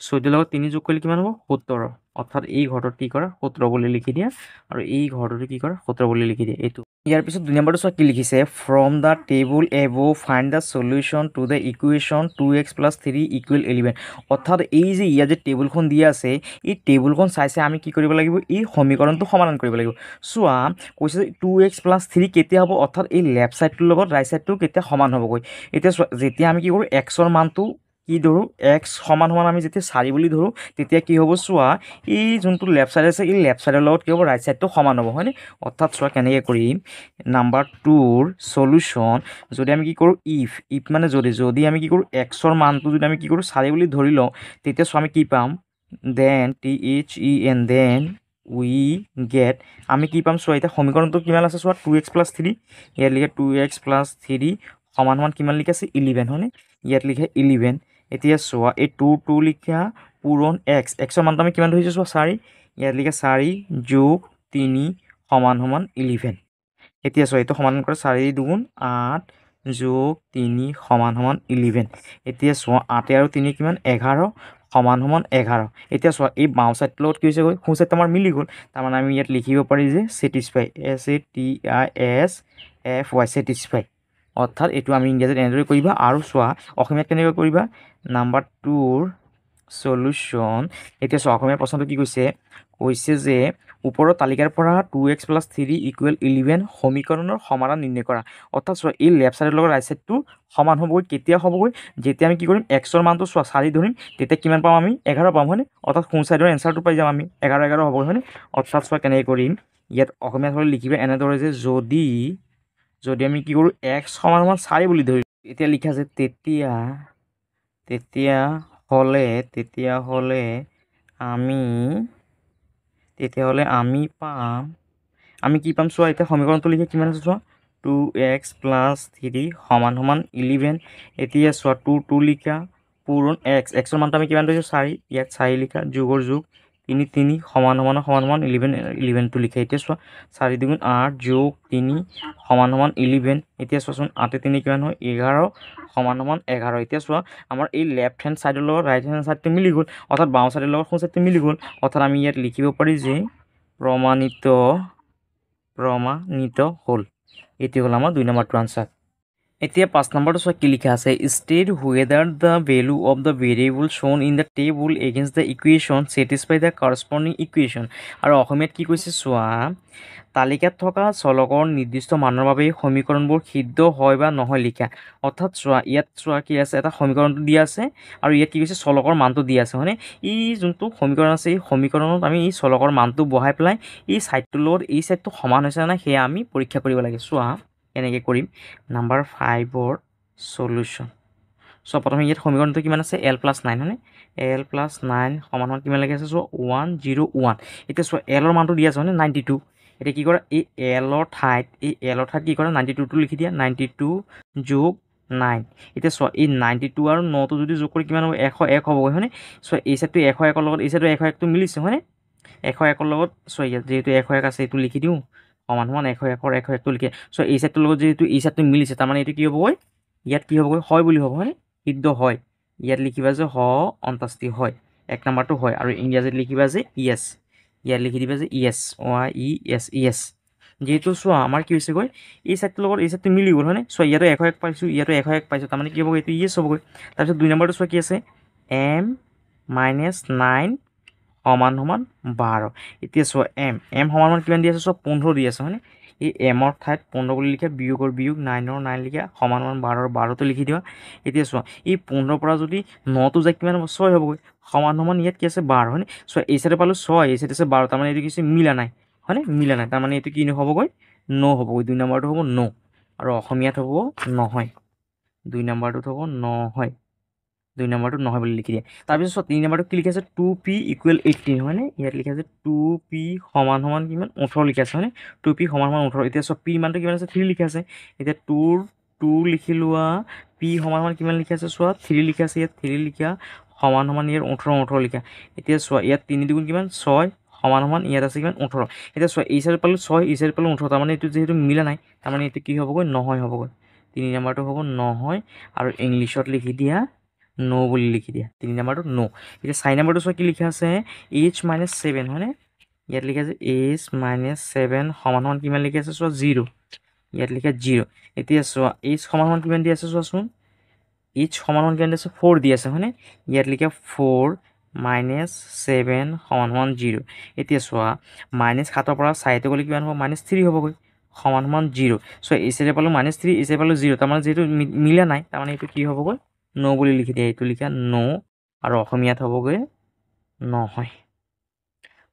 14 লগত 3 যোগ কৰিলে কিমান হ'ব 17 অৰ্থাৎ এই ঘৰটোত কি কৰা সূত্ৰ বুলি লিখি দিয়া আৰু এই ঘৰটোত কি কৰা সূত্ৰ বুলি লিখি দিয়া এইটো। ইয়াৰ পিছত 2 নম্বৰটো চোৱা কি লিখিছে, from the table above find the solution to the equation 2x + 3 = 11। অৰ্থাৎ এই যে ইয়াত যে টেবুলখন দিয়া আছে, এই টেবুলখন চাই আমি কি কৰিব লাগিব, এই সমীকৰণটো সমাধান কৰিব লাগিব। চোৱা কৈছে যে 2x + 3 কেতিয়া হ'ব, অৰ্থাৎ এই লেফ্ট ছাইডটোৰ লগত ৰাইট ছাইডটো কেতিয়া সমান হ'বগৈ। এতিয়া চোৱা যেতিয়া আমি কি কৰোঁ এক্সৰ মানটো কি ধৰোঁ, এক্স সমান আমি যেতিয়া 4 বুলি ধৰোঁ তেতিয়া কি হ'ব, চোৱা এই যোনটো লেফ্ট ছাইড আছে এই লেফ্ট ছাইডৰ লগত কি হ'ব ৰাইট ছাইডটো সমান হ'ব, হয়নে। অৰ্থাৎ চোৱা কেনেকৈ কৰিম, নাম্বাৰ 2ৰ সলিউশ্যন যদি আমি কি কৰোঁ ইফ মানে যদি আমি কি কৰোঁ এক্সৰ মানটো যদি আমি কি কৰোঁ 4 বুলি ধৰি লওঁ, তেতিয়া চোৱা আমি কি পাম, then THEN then we get, আমি কি পাম চোৱা এতিয়া সমীকৰণটো কিমান আছে চোৱা 2x + 3, ইয়াত লিখে 2x + 3 সমান কিমান লিখা আছে 11, হয়নে, ইয়াত লিখে 11। এতিয়া চোৱা এই 2 লিখা পূৰণ এক্সৰ মানটো আমি কিমান ধৰিছোঁ চোৱা 4, ইয়াত লিখে 4 + 3 = 11। এতিয়া চোৱা এইটো সমাধান কৰা 4 × 2 = 8 + 3 = 11। এতিয়া চোৱা 8 আৰু 3 কিমান 11 = 11। এতিয়া চোৱা এই বাওঁ ছাইডটোৰ লগত কি হৈছেগৈ সোঁ ছাইডটো আমাৰ মিলি গ'ল, তাৰমানে আমি ইয়াত লিখিব পাৰি যে ছেটিছফাই, SATISFY ছেটিছফাই। অৰ্থাৎ এইটো আমি ইংৰাজীত এনেদৰে কৰিবা। আৰু চোৱা অসমীয়াত কেনেকৈ কৰিবা, নাম্বাৰ 2ৰ সলিউশ্যন, এতিয়া চোৱা অসমীয়া প্ৰশ্নটো কি কৈছে যে ওপৰৰ তালিকাৰ পৰা 2x + 3 = 11 সমীকৰণৰ সমাধান নিৰ্ণয় কৰা। অৰ্থাৎ চোৱা এই লেফ্ট ছাইডৰ লগত ৰাইট ছাইডটো সমান হ'বগৈ, কেতিয়া হ'বগৈ, যেতিয়া আমি কি কৰিম এক্সৰ মানটো চোৱা 4 ধৰিম, তেতিয়া কিমান পাম আমি 11 পাম, হয়নে। অৰ্থাৎ সোঁ ছাইডৰ এনচাৰটো পাই যাম আমি 11 হ'বগৈ, হয়নে। অৰ্থাৎ চোৱা কেনেকৈ কৰিম, ইয়াত অসমীয়াত হ'লে লিখিবা এনেদৰে যে যদি আমি কি কৰোঁ x = 4 বুলি ধৰি, এতিয়া লিখা আছে তেতিয়াহ'লে আমি পাম, আমি কি পাম চোৱা এতিয়া সমীকৰণটো লিখে কিমান আছে চোৱা 2x + 3 = 11। এতিয়া চোৱা 2 লিখা পূৰণ এক্সৰ মানটো আমি কিমান ধৰিছোঁ 4, ইয়াত 4 লিখা যোগৰ যোগ 3 = 11টো লিখা। এতিয়া চোৱা 4 × 2 = 8 + 3 = 11। এতিয়া চোৱাচোন 8 × 3 কিমান হয় 11 = 11। এতিয়া চোৱা আমাৰ এই লেফ্ট হেণ্ড ছাইডৰ লগত ৰাইট হেণ্ড ছাইডটো মিলি গ'ল, অৰ্থাৎ বাওঁ ছাইডৰ লগত সোঁ ছাইডটো মিলি গ'ল। অৰ্থাৎ আমি ইয়াত লিখিব পাৰি যে প্ৰমাণিত হ'ল। এইটো হ'ল আমাৰ 2 নম্বৰটো আনচাৰ। এতিয়া 5 নম্বৰটো চোৱা কি লিখা আছে, state whether the value of the variable shown in the table against the equation satisfy the corresponding equation. আৰু অসমীয়াত কি কৈছে চোৱা, তালিকাত থকা চলকৰ নিৰ্দিষ্ট মানৰ বাবে সমীকৰণবোৰ সিদ্ধ হয় বা নহয় লিখা। অৰ্থাৎ চোৱা ইয়াত চোৱা কি আছে, এটা সমীকৰণটো দিয়া আছে আৰু ইয়াত কি কৈছে চলকৰ মানটো দিয়া আছে, হয়নে। এই যোনটো সমীকৰণ আছে এই সমীকৰণত আমি এই চলকৰ মানটো বহাই পেলাই এই ছাইডটোৰ লগত এই ছাইডটো সমান হৈছে নে নাই সেয়া আমি পৰীক্ষা কৰিব লাগে। চোৱা কেনেকৈ কৰিম, নাম্বাৰ 5ৰ সলিউশ্যন। চ' প্ৰথমে ইয়াত সমীকৰণটো কিমান আছে l + 9, হয়নে, l + 9 = কিমান লাগি আছে চোৱা 101। এতিয়া চোৱা এলৰ মানটো দিয়া আছে হয়নে 92। এতিয়া কি কৰা এই এলৰ ঠাইত কি কৰা 92টো লিখি দিয়া, 92 + 9। এতিয়া চোৱা এই 92 আৰু 9টো যদি যোগ কৰি কিমান হ'ব 101 হ'বগৈ, হয়নে। চোৱা এই ছাইডটো 101ৰ লগত এই ছাইডটো 101টো মিলিছে, হয়নে। 101ৰ লগত চোৱা ইয়াত যিহেতু 101 আছে এইটো লিখি দিওঁ = 101টো লিখে। চোৱা এই ছাইডটোৰ লগত যিহেতু এই ছাইডটো মিলিছে, তাৰমানে এইটো কি হ'বগৈ ইয়াত কি হ'বগৈ হয় বুলি হ'ব, হয়নে, সিদ্ধ হয়। ইয়াত লিখিবা যে অন্ত্যেষ্টি হয়, 1 নম্বৰটো হয়। আৰু ইংৰাজীত লিখিবা যে ইয়েছ, ইয়াত লিখি দিবা যে ইয়েছ, ইয়েছ। যিহেতু চোৱা আমাৰ কি হৈছেগৈ এই ছাইডটোৰ লগত এই ছাইডটো মিলি গ'ল, হয়নে। চোৱা ইয়াতো 101 পাইছোঁ, ইয়াতো 101 পাইছোঁ, তাৰমানে কি হ'বগৈ এইটো ইয়েছ হ'বগৈ। তাৰপিছত 2 নম্বৰটো চোৱা কি আছে m - 9 = 12। এতিয়া চোৱা m সমান কিমান দি আছে চোৱা 15 দি আছে, হয়নে। এই এমৰ ঠাইত 15 বুলি লিখে, বিয়োগৰ বিয়োগ 9ৰ 9 লিখা = 12টো লিখি দিবা। এতিয়া চোৱা এই 15ৰ পৰা যদি 9টো যায় কিমান হ'ব 6 হ'বগৈ, = ইয়াত কি আছে 12, হয়নে। চোৱা এই ছাইডে পালোঁ 6, এই ছাইডে আছে 12, তাৰমানে এইটো কিছু মিলা নাই, হয়নে, মিলা নাই, তাৰমানে এইটো কি নহ'বগৈ হ'বগৈ। 2 নম্বৰটো হ'ব ন, আৰু অসমীয়াত হ'ব নহয়। 2 নম্বৰটোত হ'ব নহয়, 2 নম্বৰটো নহয় বুলি লিখি দিয়ে। তাৰপিছত চোৱা 3 নম্বৰটো কি লিখি আছে 2p = 18, হয়নে। ইয়াত লিখা আছে 2p = কিমান 18 লিখা আছে, হয়নে, 2p = 18। এতিয়া চোৱা p মানটো কিমান আছে 3 লিখা আছে, এতিয়া 2 লিখি লোৱা, p = কিমান লিখা আছে চোৱা 3 লিখা আছে, ইয়াত 3 লিখা = ইয়াত 18 লিখা। এতিয়া চোৱা ইয়াত 3 × 2 = কিমান 6 = ইয়াত আছে কিমান 18। এতিয়া চোৱা এই ছাইডত পালোঁ 6, এই ছাইডত পালোঁ 18, তাৰমানে এইটো যিহেতু মিলা নাই, তাৰমানে এইটো কি হ'বগৈ নহয় হ'বগৈ। 3 নম্বৰটো হ'ব নহয়। আৰু ইংলিছত লিখি দিয়া নো বুলি লিখি দিয়া 3 নম্বৰটো নো এতিয়া 4 নম্বৰটো চোৱা কি লিখা আছে h - 7 হয়নে ইয়াত লিখা আছে h - 7 সমান সমান কিমান লিখি আছে চোৱা 0 ইয়াত লিখা 0 এতিয়া চোৱা h সমান সমান কিমান দি আছে চোৱাচোন h সমান সমান কিমান দি আছে 4 দি আছে হয়নে ইয়াত লিখা 4 - 7 সমান সমান 0 এতিয়া চোৱা -7 পৰা 4 গ'লে কিমান হ'ব -3 হ'বগৈ সমান সমান 0 চ' এই চাইডে পালোঁ -3 এই চাইডে পালোঁ 0 তাৰমানে যিহেতু মিলা নাই তাৰমানে এইটো কি হ'বগৈ নো বুলি লিখি দিয়া এইটো লিখা নো আৰু অসমীয়াত হ'বগৈ নহয়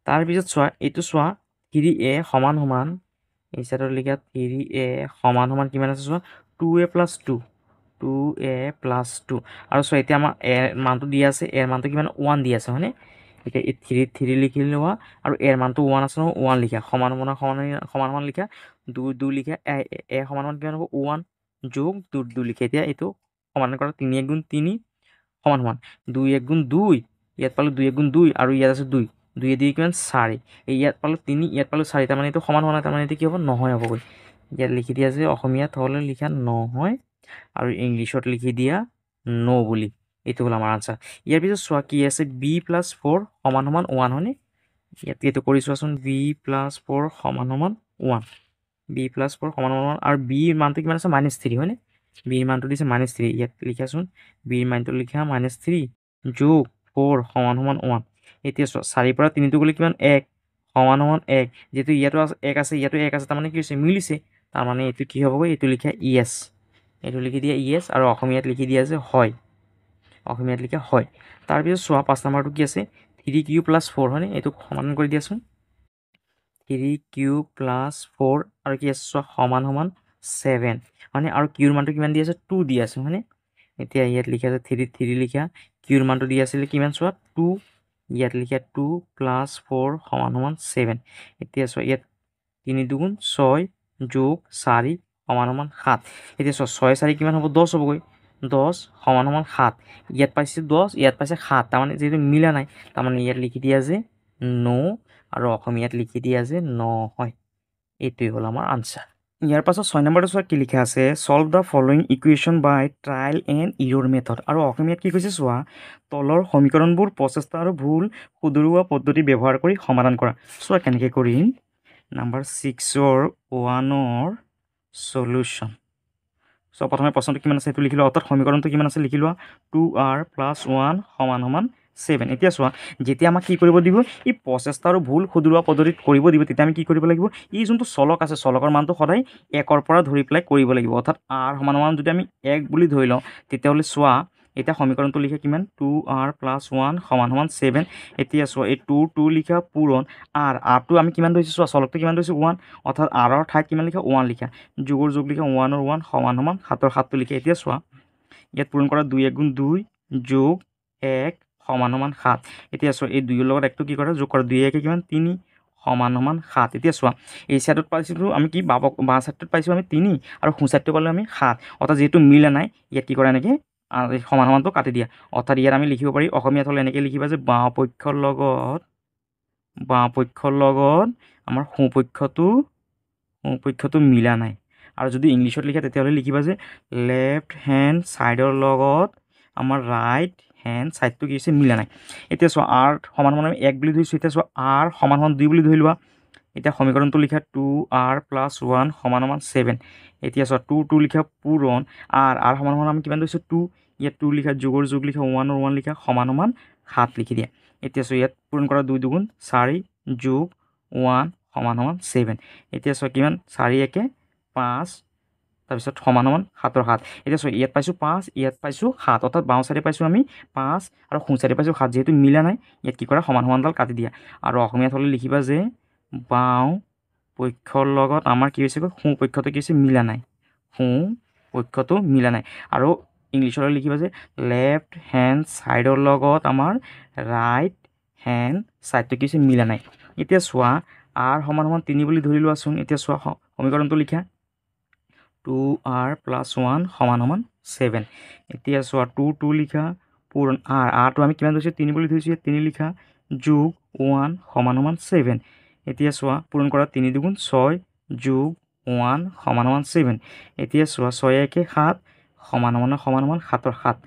তাৰপিছত চোৱা এইটো চোৱা 3a সমান সমান এই চাইডত লিখা 3a সমান সমান কিমান আছে চোৱা 2a + 2 2a + 2 আৰু চোৱা এতিয়া আমাৰ এৰ মানটো দিয়া আছে এৰ মানটো কিমান 1 দি আছে হয়নে এতিয়া এই 3 লিখি লোৱা আৰু এৰ মানটো 1 আছে নহয় 1 লিখা সমান সমান লিখা 2 লিখা এ সমান সমান কিমান হ'ব 1 যোগ 2 লিখা এতিয়া এইটো সমান কৰা 3 × 3 সমান সমান 2 × 2 ইয়াত পালোঁ 2 × 2 আৰু ইয়াত আছে 2 2 দি কিমান 4 এই ইয়াত পালোঁ 3 ইয়াত পালোঁ 4 তাৰমানে এইটো সমান হোৱা নাই তাৰমানে এইটো কি হ'ব নহয় হ'বগৈ ইয়াত লিখি দিয়া যে অসমীয়াত হ'লে লিখা নহয় আৰু ইংলিছত লিখি দিয়া নো বুলি এইটো হ'ল আমাৰ আনচাৰ ইয়াৰ পিছত চোৱা কি আছে b + 4 সমান সমান 1 হয়নে ইয়াত এইটো কৰি চোৱাচোন b + 4 সমান সমান 1 b + 4 সমান সমান 1 আৰু b ৰ মানটো কিমান আছে -3 হয়নে b ৰ মানটো দিছে -3 ইয়াত লিখাচোন b ৰ মানটো লিখা -3 যোগ 4 সমান সমান 1 এতিয়া চোৱা 4 পৰা 3 গ'লে কিমান 1 সমান সমান 1 যেহেতু ইয়াতো 1 আছে ইয়াতো 1 আছে তাৰমানে কি হৈছে মিলিছে তাৰমানে এইটো কি হ'বগৈ এইটো লিখা ইয়েছ এইটো লিখি দিয়া ইয়েছ আৰু অসমীয়াত লিখি দিয়া যে হয় অসমীয়াত লিখা হয় তাৰপিছত চোৱা 5 নম্বৰটো কি আছে 3q + 4 হয়নে এইটো সমান কৰি দিয়াচোন 3q + 4 আৰু কি আছে চোৱা সমান সমান 7 হয়নে আৰু কিউৰ মানটো কিমান দি আছে 2 দি আছে হয়নে এতিয়া ইয়াত লিখা আছে 3 লিখা কিউৰ মানটো দি আছিলে কিমান চোৱা 2 ইয়াত লিখা 2 + 4 সমান সমান 7 এতিয়া চোৱা ইয়াত 3 × 2 = 6 যোগ 4 সমান সমান 7 এতিয়া চোৱা 6 4 কিমান হ'ব 10 হ'বগৈ 10 সমান সমান 7 ইয়াত পাইছে 10 ইয়াত পাইছে 7 তাৰমানে যিহেতু মিলা নাই তাৰমানে ইয়াত লিখি দিয়া যে নো আৰু অসমীয়াত লিখি দিয়া যে নহয় এইটোৱে হ'ল আমাৰ আনচাৰ ইয়াৰ পাছত 6 নম্বৰটো চোৱা কি লিখা আছে solve the following equation by trial and error method আৰু অসমীয়াত কি কৈছে চোৱা তলৰ সমীকৰণবোৰ প্ৰচেষ্টা আৰু ভুল শুধৰোৱা পদ্ধতি ব্যৱহাৰ কৰি সমাধান কৰা চোৱা কেনেকৈ কৰিম নাম্বাৰ 6ৰ 1ৰ সলিউশ্যন চ' প্ৰথমে প্ৰশ্নটো কিমান আছে সেইটো লিখি লোৱা অৰ্থাৎ সমীকৰণটো কিমান আছে লিখি লোৱা 2r + 1 সমান সমান 7 এতিয়া চোৱা যেতিয়া আমাক কি কৰিব দিব ই প্ৰচেষ্টা আৰু ভুল শুধৰোৱা পদ্ধতিত কৰিব দিব তেতিয়া আমি কি কৰিব লাগিব ই যোনটো চলক আছে চলকৰ মানটো সদায় 1ৰ পৰা ধৰি পেলাই কৰিব লাগিব অৰ্থাৎ r সমান সমান যদি আমি 1 বুলি ধৰি লওঁ তেতিয়াহ'লে চোৱা এতিয়া সমীকৰণটো লিখা কিমান 2r + 1 সমান সমান 7 এতিয়া চোৱা এই 2 লিখা পূৰণ rটো আমি কিমান ধৰিছোঁ চোৱা চলকটো কিমান ধৰিছোঁ 1 অৰ্থাৎ rৰ ঠাইত কিমান লিখা 1 লিখা যোগৰ যোগ লিখা 1ৰ 1 সমান সমান 7ৰ 7টো লিখা এতিয়া চোৱা ইয়াত পূৰণ কৰা 2 × 2 যোগ 1 সমান সমান 7 এতিয়া চোৱা এই 2ৰ লগত 1টো কি কৰা যোগ কৰা 2 × 1 কিমান 3 সমান সমান 7 এতিয়া চোৱা এই চাইডত পাইছিলোঁ আমি কি বাঁ চাইডটোত পাইছোঁ আমি 3 আৰু সোঁ চাইডটো পালোঁ আমি 7 অৰ্থাৎ যিহেতু মিলা নাই ইয়াত কি কৰা এনেকৈ সমান সমানটো কাটি দিয়া অৰ্থাৎ ইয়াত আমি লিখিব পাৰি অসমীয়াত হ'লে এনেকৈ লিখিবা যে বাওঁ পক্ষৰ লগত আমাৰ সোঁ পক্ষটো মিলা নাই আৰু যদি ইংলিছত লিখা তেতিয়াহ'লে লিখিবা যে লেফ্ট হেণ্ড ছাইডৰ লগত আমাৰ ৰাইট হেণ্ড ছাইডটো কি হৈছে মিলা নাই এতিয়া চোৱা r সমান সমান আমি 1 বুলি ধৰিছোঁ এতিয়া চোৱা r সমান সমান 2 বুলি ধৰি লোৱা এতিয়া সমীকৰণটো লিখা 2r + 1 সমান সমান 7 এতিয়া চোৱা 2 লিখা পূৰণ r সমান সমান আমি কিমান ধৰিছোঁ 2 ইয়াত 2 লিখা যোগৰ যোগ লিখা 1ৰ 1 লিখা সমান সমান 7 লিখি দিয়া এতিয়া চোৱা ইয়াত পূৰণ কৰা 2 × 2 = 4 যোগ 1 সমান সমান 7 এতিয়া চোৱা কিমান 4 × 1 = 5 তাৰপিছত সমান সমান 7ৰ 7 এতিয়া চোৱা ইয়াত পাইছোঁ 5 ইয়াত পাইছোঁ 7 অৰ্থাৎ বাওঁ চাইডে পাইছোঁ আমি 5 আৰু সোঁ চাইডে পাইছোঁ 7 যিহেতু মিলা নাই ইয়াত কি কৰা সমান সমানডাল কাটি দিয়া আৰু অসমীয়াত হ'লে লিখিবা যে বাওঁ পক্ষৰ লগত আমাৰ কি হৈছে সোঁ পক্ষটো কি হৈছে মিলা নাই সোঁ পক্ষটো মিলা নাই আৰু ইংলিছত লিখিবা যে লেফ্ট হেণ্ড ছাইডৰ লগত আমাৰ ৰাইট হেণ্ড ছাইডটো কি হৈছে মিলা নাই এতিয়া চোৱা r সমান সমান 3 বুলি ধৰি লোৱাচোন এতিয়া চোৱা সমীকৰণটো লিখা 2r + 1 সমান সমান 7 এতিয়া চোৱা 2 লিখা পূৰণ rটো আমি কিমান ধৰিছোঁ 3 বুলি ধৰিছোঁ 3 লিখা যোগ 1 সমান সমান 7 এতিয়া চোৱা পূৰণ কৰা 3 × 2 = 6 যোগ 1 সমান সমান 7 এতিয়া চোৱা 6 × 1 = 7 সমান সমান 7ৰ 7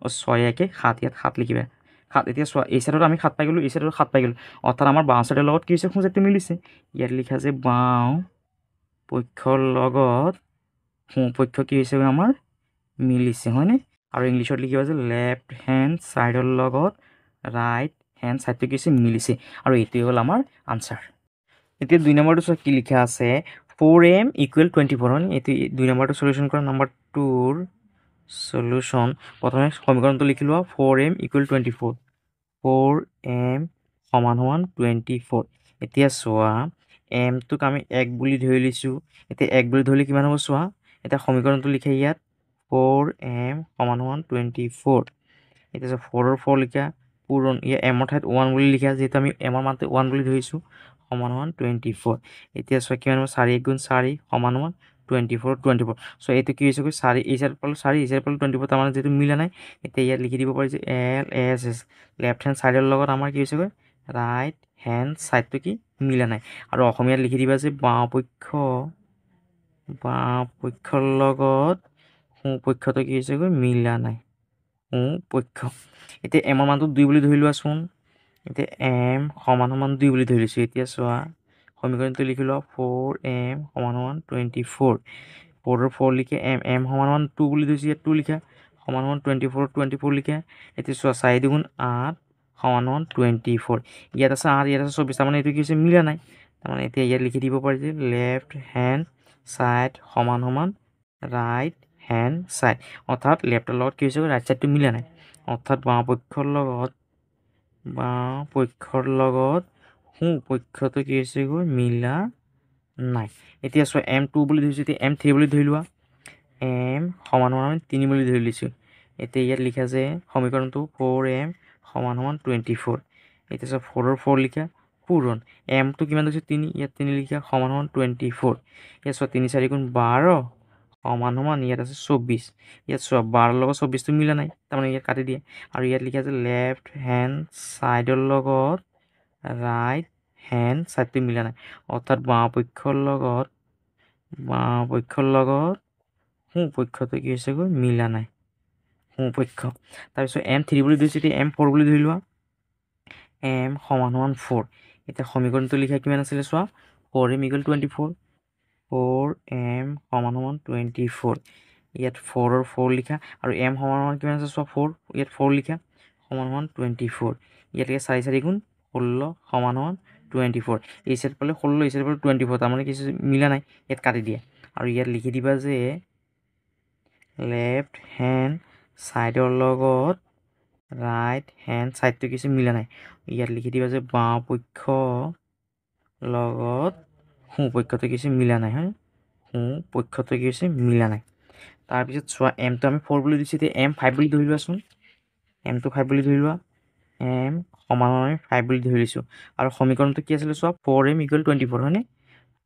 6 1 7 ইয়াত 7 লিখিবা 7 এতিয়া চোৱা এই চাইডত আমি 7 পাই গ'লোঁ এই চাইডত 7 পাই গ'লোঁ অৰ্থাৎ আমাৰ বাওঁ চাইডৰ লগত কি হৈছে সোঁচাইটো মিলিছে ইয়াত লিখা যে বাওঁ পক্ষৰ লগত সোঁ পক্ষ কি হৈছে আমাৰ মিলিছে হয়নে আৰু ইংলিছত লিখিবা যে লেফ্ট হেণ্ড ছাইডৰ লগত ৰাইট হেণ্ড ছাইডটো কি হৈছে মিলিছে আৰু এইটোৱে হ'ল আমাৰ আনচাৰ এতিয়া 2 নম্বৰটো চোৱা কি লিখা আছে 4m = 24 হয় এইটো 2 নম্বৰটো সলিউশন কৰা নম্বৰ 2ৰ সলিউশন প্ৰথমে সমীকৰণটো লিখি লোৱা 4m = 24 4m = 24 এতিয়া চোৱা m টোক আমি 1 বুলি ধৰি লৈছোঁ এতিয়া 1 বুলি ধৰিলে কিমান হ'ব চোৱা এতিয়া সমীকৰণটো লিখে ইয়াত 4m = 24 এতিয়া চোৱা 4ৰ 4 লিখা পূৰণ ইয়াত m ৰ ঠাইত 1 বুলি লিখা যিহেতু আমি m ৰ মানটো 1 বুলি ধৰিছোঁ = 24 এতিয়া চোৱা কিমান হ'ব 4 × 4 = 24 24 সো এইটো কি হৈছে 4 এই সাইড পালো 4 এই সাইড পালো 24 তাৰ মানে যেটো মিলা নাই এতিয়া ইয়াত লিখি দিব পাৰি যে এল এস এস লেফট হেণ্ড সাইডৰ লগত আমাৰ কি হৈছে ৰাইট হেণ্ড সাইডটো কি মিলা নাই আৰু অসমীয়াত লিখি দিবা যে বাওঁ পক্ষৰ লগত সোঁ পক্ষটো কি হৈছে মিলা নাই সোঁ পক্ষ এতিয়া m ৰ মানটো 2 বুলি ধৰি লোৱাচোন এতিয়া m = 2 বুলি ধৰি লৈছোঁ এতিয়া চোৱা সমীকৰণটো লিখি লোৱা 4m = 24 4ৰ 4 লিখে m = 2 বুলি ধৰিছোঁ ইয়াত 2 লিখা = 24 24 লিখা এতিয়া চোৱা 4 × 8 = 24 ইয়াত আছে 8 ইয়াত আছে 24 তাৰমানে এইটো কি হৈছে মিলা নাই তাৰমানে এতিয়া ইয়াত লিখি দিব পাৰি যে left hand side = right hand side অৰ্থাৎ লেফ্টৰ লগত কি হৈছে ৰাইট সাইডটো মিলা নাই অৰ্থাৎ বাওঁ পক্ষৰ লগত সোঁ পক্ষটো কি হৈছে মিলা নাই এতিয়া চোৱা m2 বুলি ধৰিছোঁ এতিয়া m3 বুলি ধৰি লোৱা m = 3 বুলি ধৰি লৈছোঁ এতিয়া ইয়াত লিখা যে সমীকৰণটো 4m = 24 এতিয়া চোৱা 4ৰ 4 লিখা পূৰণ m টো কিমান ধৰিছোঁ 3 ইয়াত 3 লিখা = 24 ইয়াত চোৱা 3 4 × 12 = ইয়াত আছে 24 ইয়াত চোৱা 12 লগত 24 টো মিলা নাই তাৰমানে ইয়াত কাটি দিয়ে আৰু ইয়াত লিখা আছে লেফ্ট হেণ্ড সাইডৰ লগত ৰাইট হেণ্ড সাইডটো মিলা নাই অৰ্থাৎ বাওঁ পক্ষৰ লগত সোঁ পক্ষটো কি হৈছে মিলা নাই সোঁ পক্ষ তাৰপিছত m3 বুলি ধৰিছোঁ এতিয়া m4 বুলি ধৰি লোৱা m = 4 এতিয়া সমীকৰণটো লিখা কিমান আছিলে চোৱা 4m = 24 4m = 24 ইয়াত 4ৰ 4 লিখা আৰু m সমান কিমান আছে চোৱা 4 ইয়াত 4 লিখা = 24 ইয়াত লিখা 4 4 × 16 = 24 এই সাইড পালে 16 এই সাইড পালে 24 তাৰমানে কি মিলা নাই ইয়াত কাটি দিয়া আৰু ইয়াত লিখি দিবা যে লেফ্ট হেণ্ড সাইডৰ লগত ৰাইট হেণ্ড সাইডটো কিছু মিলা নাই ইয়াত লিখি দিবা যে বাওঁ পক্ষৰ লগত সোঁ পক্ষটো কিছু মিলা নাই হয় সোঁ পক্ষটো কি হৈছে মিলা নাই তাৰপিছত চোৱা m টো আমি 4 বুলি দিছোঁ এতিয়া m 5 বুলি ধৰি লোৱাচোন m টো 5 বুলি ধৰি লোৱা m = 5 বুলি ধৰি লৈছোঁ আৰু সমীকৰণটো কি আছিলে চোৱা 4m = 24 হয়নে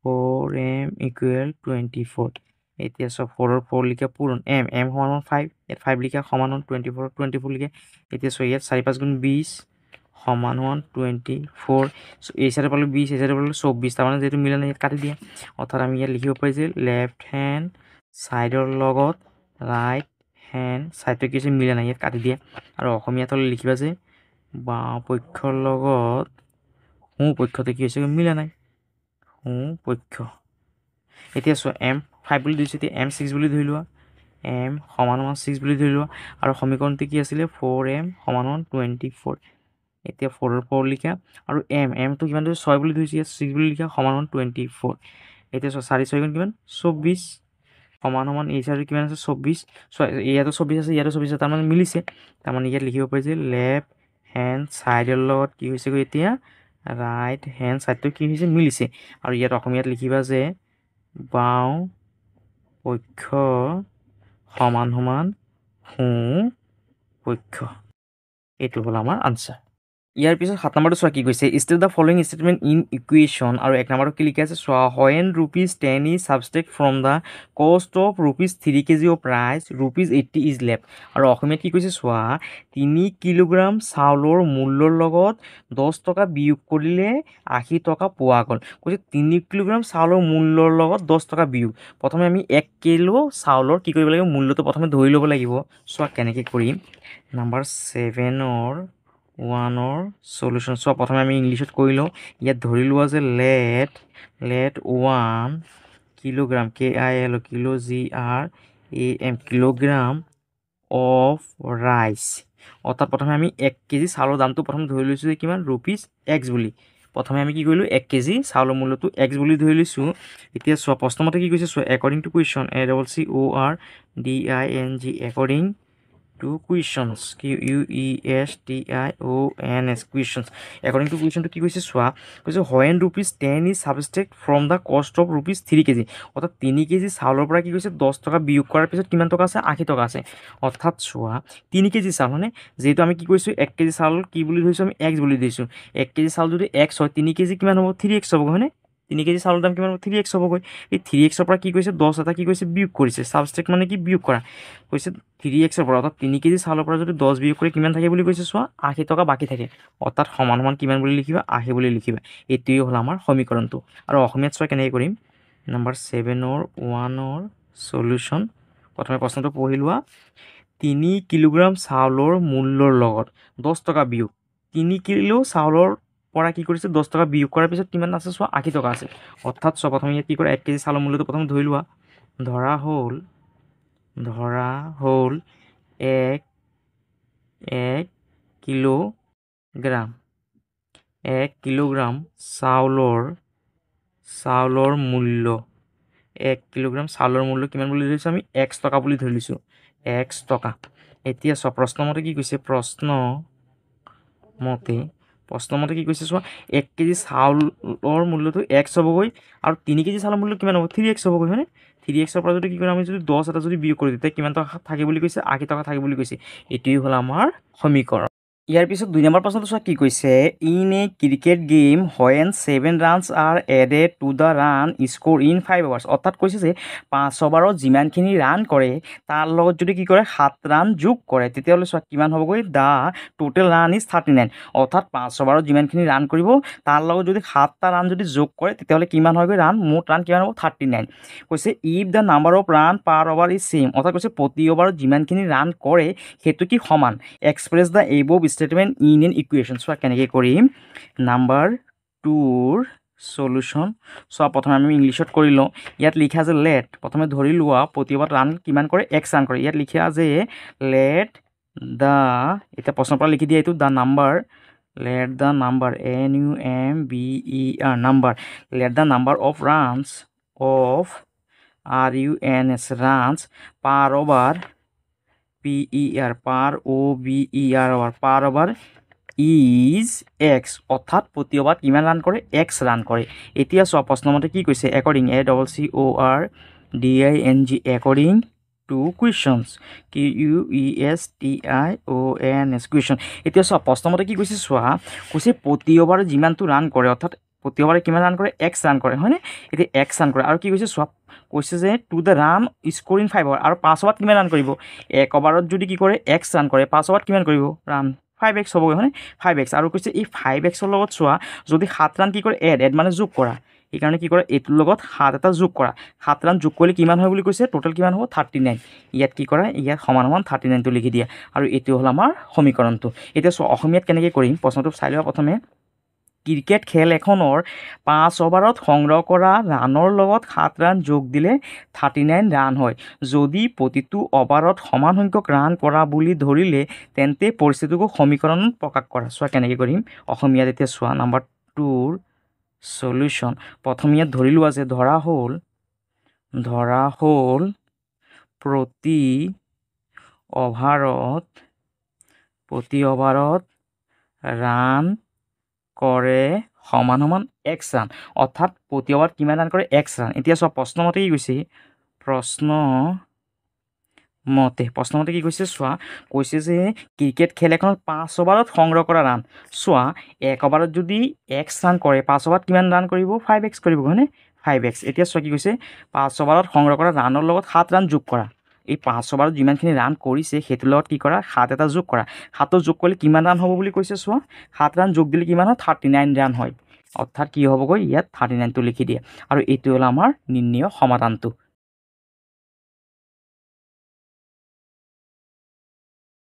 4m = 24 এতিয়া চোৱা 4ৰ 4 লিখা পূৰণ m = 5 ইয়াত 5 লিখা = 24 24 লিখা এতিয়া চোৱা ইয়াত 4 5 × 20 = 24 এই সাইডে পালো 20 এই সাইডে পালো 24 তাৰমানে যেটো মিলা নাই ইয়াত কাটি দিয়া অৰ্থাৎ আমি ইয়াত লিখিব পাৰি যে লেফ্ট হেণ্ড সাইডৰ লগত ৰাইট হেণ্ড সাইডটো কি মিলা নাই ইয়াত কাটি দিয়া আৰু অসমীয়াত লিখিবা যে বাওঁ পক্ষৰ লগত সোঁ পক্ষটো কি হৈছে মিলা নাই সোঁ পক্ষ এতিয়া চোৱা m5 বুলি দিছোঁ এতিয়া m6 বুলি ধৰি লোৱা m = 6 বুলি ধৰি লোৱা আৰু সমীকৰণটো কি আছিলে 4m = 24 এতিয়া 4ৰ 4 লিখা আৰু m টো কিমান ধৰিছোঁ 6 বুলি ধৰিছোঁ ইয়াত 6 বুলি লিখা = 24 এতিয়া চোৱা 4 6 কিমান 24 সমান এই সাইডৰ কিমান আছে 24 চোৱা ইয়াতো 24 আছে ইয়াতো 24 আছে তাৰমানে মিলিছে তাৰমানে ইয়াত লিখিব পাৰি যে লেফ্ট হেণ্ড সাইডৰ লগত কি হৈছে এতিয়া ৰাইট হেণ্ড সাইডটো কি হৈছে মিলিছে আৰু ইয়াত অসমীয়াত লিখিবা যে বাওঁ পক্ষ = সোঁ পক্ষ এইটো হ'ল আমাৰ আনসাৰ ইয়াৰ পিছত 7 নম্বৰটো চোৱা কি কৈছে, state the following statement in equation, আৰু 1 নম্বৰটো কি লিখি আছে চোৱা, when ₹10 is subtract from the cost of ₹3 kg of rice ₹80 is left. আৰু অসমীয়াত কি কৈছে চোৱা, 3 কিলোগ্ৰাম চাউলৰ মূল্যৰ লগত 10 টকা বিয়োগ কৰিলে 80 টকা পোৱা গ'ল। কৈছে 3 কিলোগ্ৰাম চাউলৰ মূল্যৰ লগত 10 টকা বিয়োগ। প্ৰথমে আমি 1 কিলো চাউলৰ কি কৰিব লাগিব, মূল্যটো প্ৰথমে ধৰি ল'ব লাগিব। চোৱা কেনেকৈ কৰিম। নাম্বাৰ 7ৰ 1ৰ চলিউশ্যন চোৱা, প্ৰথমে আমি ইংলিছত কৰি লওঁ। ইয়াত ধৰি লোৱা যে let 1 kilogram KIL KILOGRAM kilogram of rice, অৰ্থাৎ প্ৰথমে আমি 1 কেজি চাউলৰ দামটো প্ৰথমে ধৰি লৈছোঁ যে কিমান ₹X বুলি। প্ৰথমে আমি কি কৰিলোঁ, 1 কেজি চাউলৰ মূল্যটো X বুলি ধৰি লৈছোঁ। এতিয়া চোৱা প্ৰশ্নমতে কি কৈছে চোৱা, according to question ACCORDING according to questions QUESTIONS questions, according to কুৱেশ্যনটো কি কৈছে চোৱা, কৈছে when ₹10 is subtract from the cost of ₹3 kg, অৰ্থাৎ 3 কেজি চাউলৰ পৰা কি কৈছে 10 টকা বিয়োগ কৰাৰ পিছত কিমান টকা আছে, 80 টকা আছে। অৰ্থাৎ চোৱা 3 কেজি চাউল হয়নে, যিহেতু আমি কি কৰিছোঁ 1 কেজি চাউল কি বুলি ধৰিছোঁ, আমি X বুলি ধৰিছোঁ। 1 কেজি চাউল যদি X হয়, 3 কেজি কিমান হ'ব, 3X হ'বগৈ হয়নে। 3 কেজি চাউলৰ দাম কিমান হ'ব, 3X হ'বগৈ। এই 3Xৰ পৰা কি কৰিছে 10 এটা কি কৰিছে বিয়োগ কৰিছে, ছাবষ্ট্ৰেক্ট মানে কি বিয়োগ কৰা, কৈছে 3Xৰ পৰা, অৰ্থাৎ 3 কেজি চাউলৰ পৰা যদি 10 বিয়োগ কৰি কিমান থাকে বুলি কৈছে চোৱা, 80 টকা বাকী থাকে। অৰ্থাৎ সমান সমান কিমান বুলি লিখিবা, 80 বুলি লিখিবা। এইটোৱে হ'ল আমাৰ সমীকৰণটো। আৰু অসমীয়াত চোৱা কেনেকৈ কৰিম। নাম্বাৰ 7ৰ 1ৰ চলিউশ্যন, প্ৰথমে প্ৰশ্নটো পঢ়ি লোৱা। 3 কিলোগ্ৰাম চাউলৰ মূল্যৰ লগত 10 টকা বিয়োগ, 3 কিলো চাউলৰ পৰা কি কৰিছে 10 টকা বিয়োগ কৰাৰ পিছত কিমান আছে চোৱা, 80 টকা আছে। অৰ্থাৎ চোৱা প্ৰথমে ইয়াত কি কৰে, 1 কেজি চাউলৰ মূল্যটো প্ৰথমে ধৰি লোৱা। ধৰা হ'ল 1 কিলোগ্ৰাম 1 কিলোগ্ৰাম চাউলৰ মূল্য 1 কিলোগ্ৰাম চাউলৰ মূল্য কিমান বুলি ধৰিছোঁ আমি, X টকা বুলি ধৰি লৈছোঁ, X টকা। এতিয়া চোৱা প্ৰশ্নমতে কি কৈছে, প্ৰশ্নমতে কি কৈছে চোৱা, 1 কেজি চাউলৰ মূল্যটো X হ'বগৈ, আৰু 3 কেজি চাউলৰ মূল্য কিমান হ'ব, 3X হ'বগৈ হয়নে। 3Xৰ পৰা যদি কি কৰোঁ, আমি যদি 10 এটা যদি বিয়োগ কৰোঁ, তেতিয়া কিমান টকা থাকে বুলি কৈছে, 80 টকা থাকে বুলি কৈছে। এইটোৱেই হ'ল আমাৰ সমীকৰণ। ইয়াৰ পিছত 2 নম্বৰ প্ৰশ্নটো চোৱা কি কৈছে, in a cricket game when 7 runs are added to the run score in 5 overs, অৰ্থাৎ কৈছে যে 5 অভাৰত যিমানখিনি ৰান কৰে তাৰ লগত যদি কি কৰে 7 ৰান যোগ কৰে, তেতিয়াহ'লে চোৱা কিমান হ'বগৈ, দ্য টোটেল ৰান ইজ 39, অৰ্থাৎ 5 অভাৰত যিমানখিনি ৰান কৰিব তাৰ লগত যদি 7টা ৰান যদি যোগ কৰে তেতিয়াহ'লে কিমান হয়গৈ ৰান, মুঠ ৰান কিমান হ'ব 39। কৈছে if the number of run per over is same, অৰ্থাৎ কৈছে প্ৰতি অভাৰত যিমানখিনি ৰান কৰে সেইটো কি সমান, express the above statement in an equation. চোৱা কেনেকৈ কৰিম। নাম্বাৰ 2ৰ চলিউশ্যন চোৱা, প্ৰথমে আমি ইংলিছত কৰি লওঁ। ইয়াত লিখা যে লেট, প্ৰথমে ধৰি লোৱা প্ৰতি অভাৰত ৰান কিমান কৰে, X ৰান কৰে। ইয়াত লিখা যে লেট দ্য, এতিয়া প্ৰশ্নৰ পৰা লিখি দিয়া এইটো, the number, let the number number let the number of runs of runs per over per over is X, অৰ্থাৎ প্ৰতি অভাৰত কিমান ৰান কৰে, X ৰান কৰে। এতিয়া চোৱা প্ৰশ্নমতে কি কৈছে, according ACCORDING according to questions QUESTIONS question. এতিয়া চোৱা প্ৰশ্নমতে কি কৈছে চোৱা, কৈছে প্ৰতি অভাৰত যিমানটো ৰান কৰে, অৰ্থাৎ প্ৰতি অভাৰত কিমান ৰান কৰে, X ৰান কৰে হয়নে। এতিয়া X ৰান কৰে, আৰু কি কৈছে চোৱা, কৈছে যে two the run score in 5 over, আৰু 5 অভাৰত কিমান ৰান কৰিব, 1 অভাৰত যদি কি কৰে X ৰান কৰে, 5 অভাৰত কিমান কৰিব ৰান, 5X হ'বগৈ হয়নে, 5X। আৰু কৈছে এই 5Xৰ লগত চোৱা যদি 7 ৰান কি কৰে, এড মানে যোগ কৰা, সেইকাৰণে কি কৰে এইটোৰ লগত 7 এটা যোগ কৰা, 7 ৰান যোগ কৰিলে কিমান হয় বুলি কৈছে, টোটেল কিমান হ'ব 39। ইয়াত কি কৰা, ইয়াত সমান সমান 39টো লিখি দিয়া, আৰু এইটো হ'ল আমাৰ সমীকৰণটো। এতিয়া চোৱা অসমীয়াত কেনেকৈ কৰিম, প্ৰশ্নটো চাই লোৱা প্ৰথমে। ক্ৰিকেট খেল এখনৰ 5 অভাৰত সংগ্ৰহ কৰা ৰানৰ লগত 7 ৰান যোগ দিলে 39 ৰান হয়। যদি প্ৰতিটো অভাৰত সমান সংখ্যক ৰান কৰা বুলি ধৰিলে তেন্তে পৰিস্থিতিটোক সমীকৰণত প্ৰকাশ কৰা। চোৱা কেনেকৈ কৰিম অসমীয়াত। এতিয়া চোৱা নাম্বাৰ 2ৰ চলিউশ্যন, প্ৰথম ইয়াত ধৰি লোৱা যে ধৰা হ'ল প্ৰতি অভাৰত ৰান কৰে সমান সমান X ৰান, অৰ্থাৎ প্ৰতি অভাৰত কিমান ৰান কৰে, X ৰান। এতিয়া চোৱা প্ৰশ্নমতে কি কৈছে, মতে প্ৰশ্নমতে কি কৈছে চোৱা, কৈছে যে ক্ৰিকেট খেল এখনত 5 অভাৰত সংগ্ৰহ কৰা ৰাণ। চোৱা 1 অভাৰত যদি x ৰাণ কৰে 5 অভাৰত কিমান ৰাণ কৰিব 5x কৰিব হয়নে 5x। এতিয়া চোৱা কি কৈছে 5 অভাৰত সংগ্ৰহ কৰা ৰাণৰ লগত 7 ৰাণ যোগ কৰা। এই 5 অভাৰত যিমানখিনি ৰাণ কৰিছে সেইটোৰ লগত কি কৰা 7 এটা যোগ কৰা। 7 যোগ কৰিলে কিমান ৰাণ হ'ব বুলি কৈছে চোৱা 7 ৰাণ যোগ দিলে কিমান হয় 39 ৰাণ হয়। অৰ্থাৎ কি হ'বগৈ ইয়াত 39টো লিখি দিয়ে আৰু এইটো হ'ল আমাৰ নিৰ্ণয় সমাধানটো।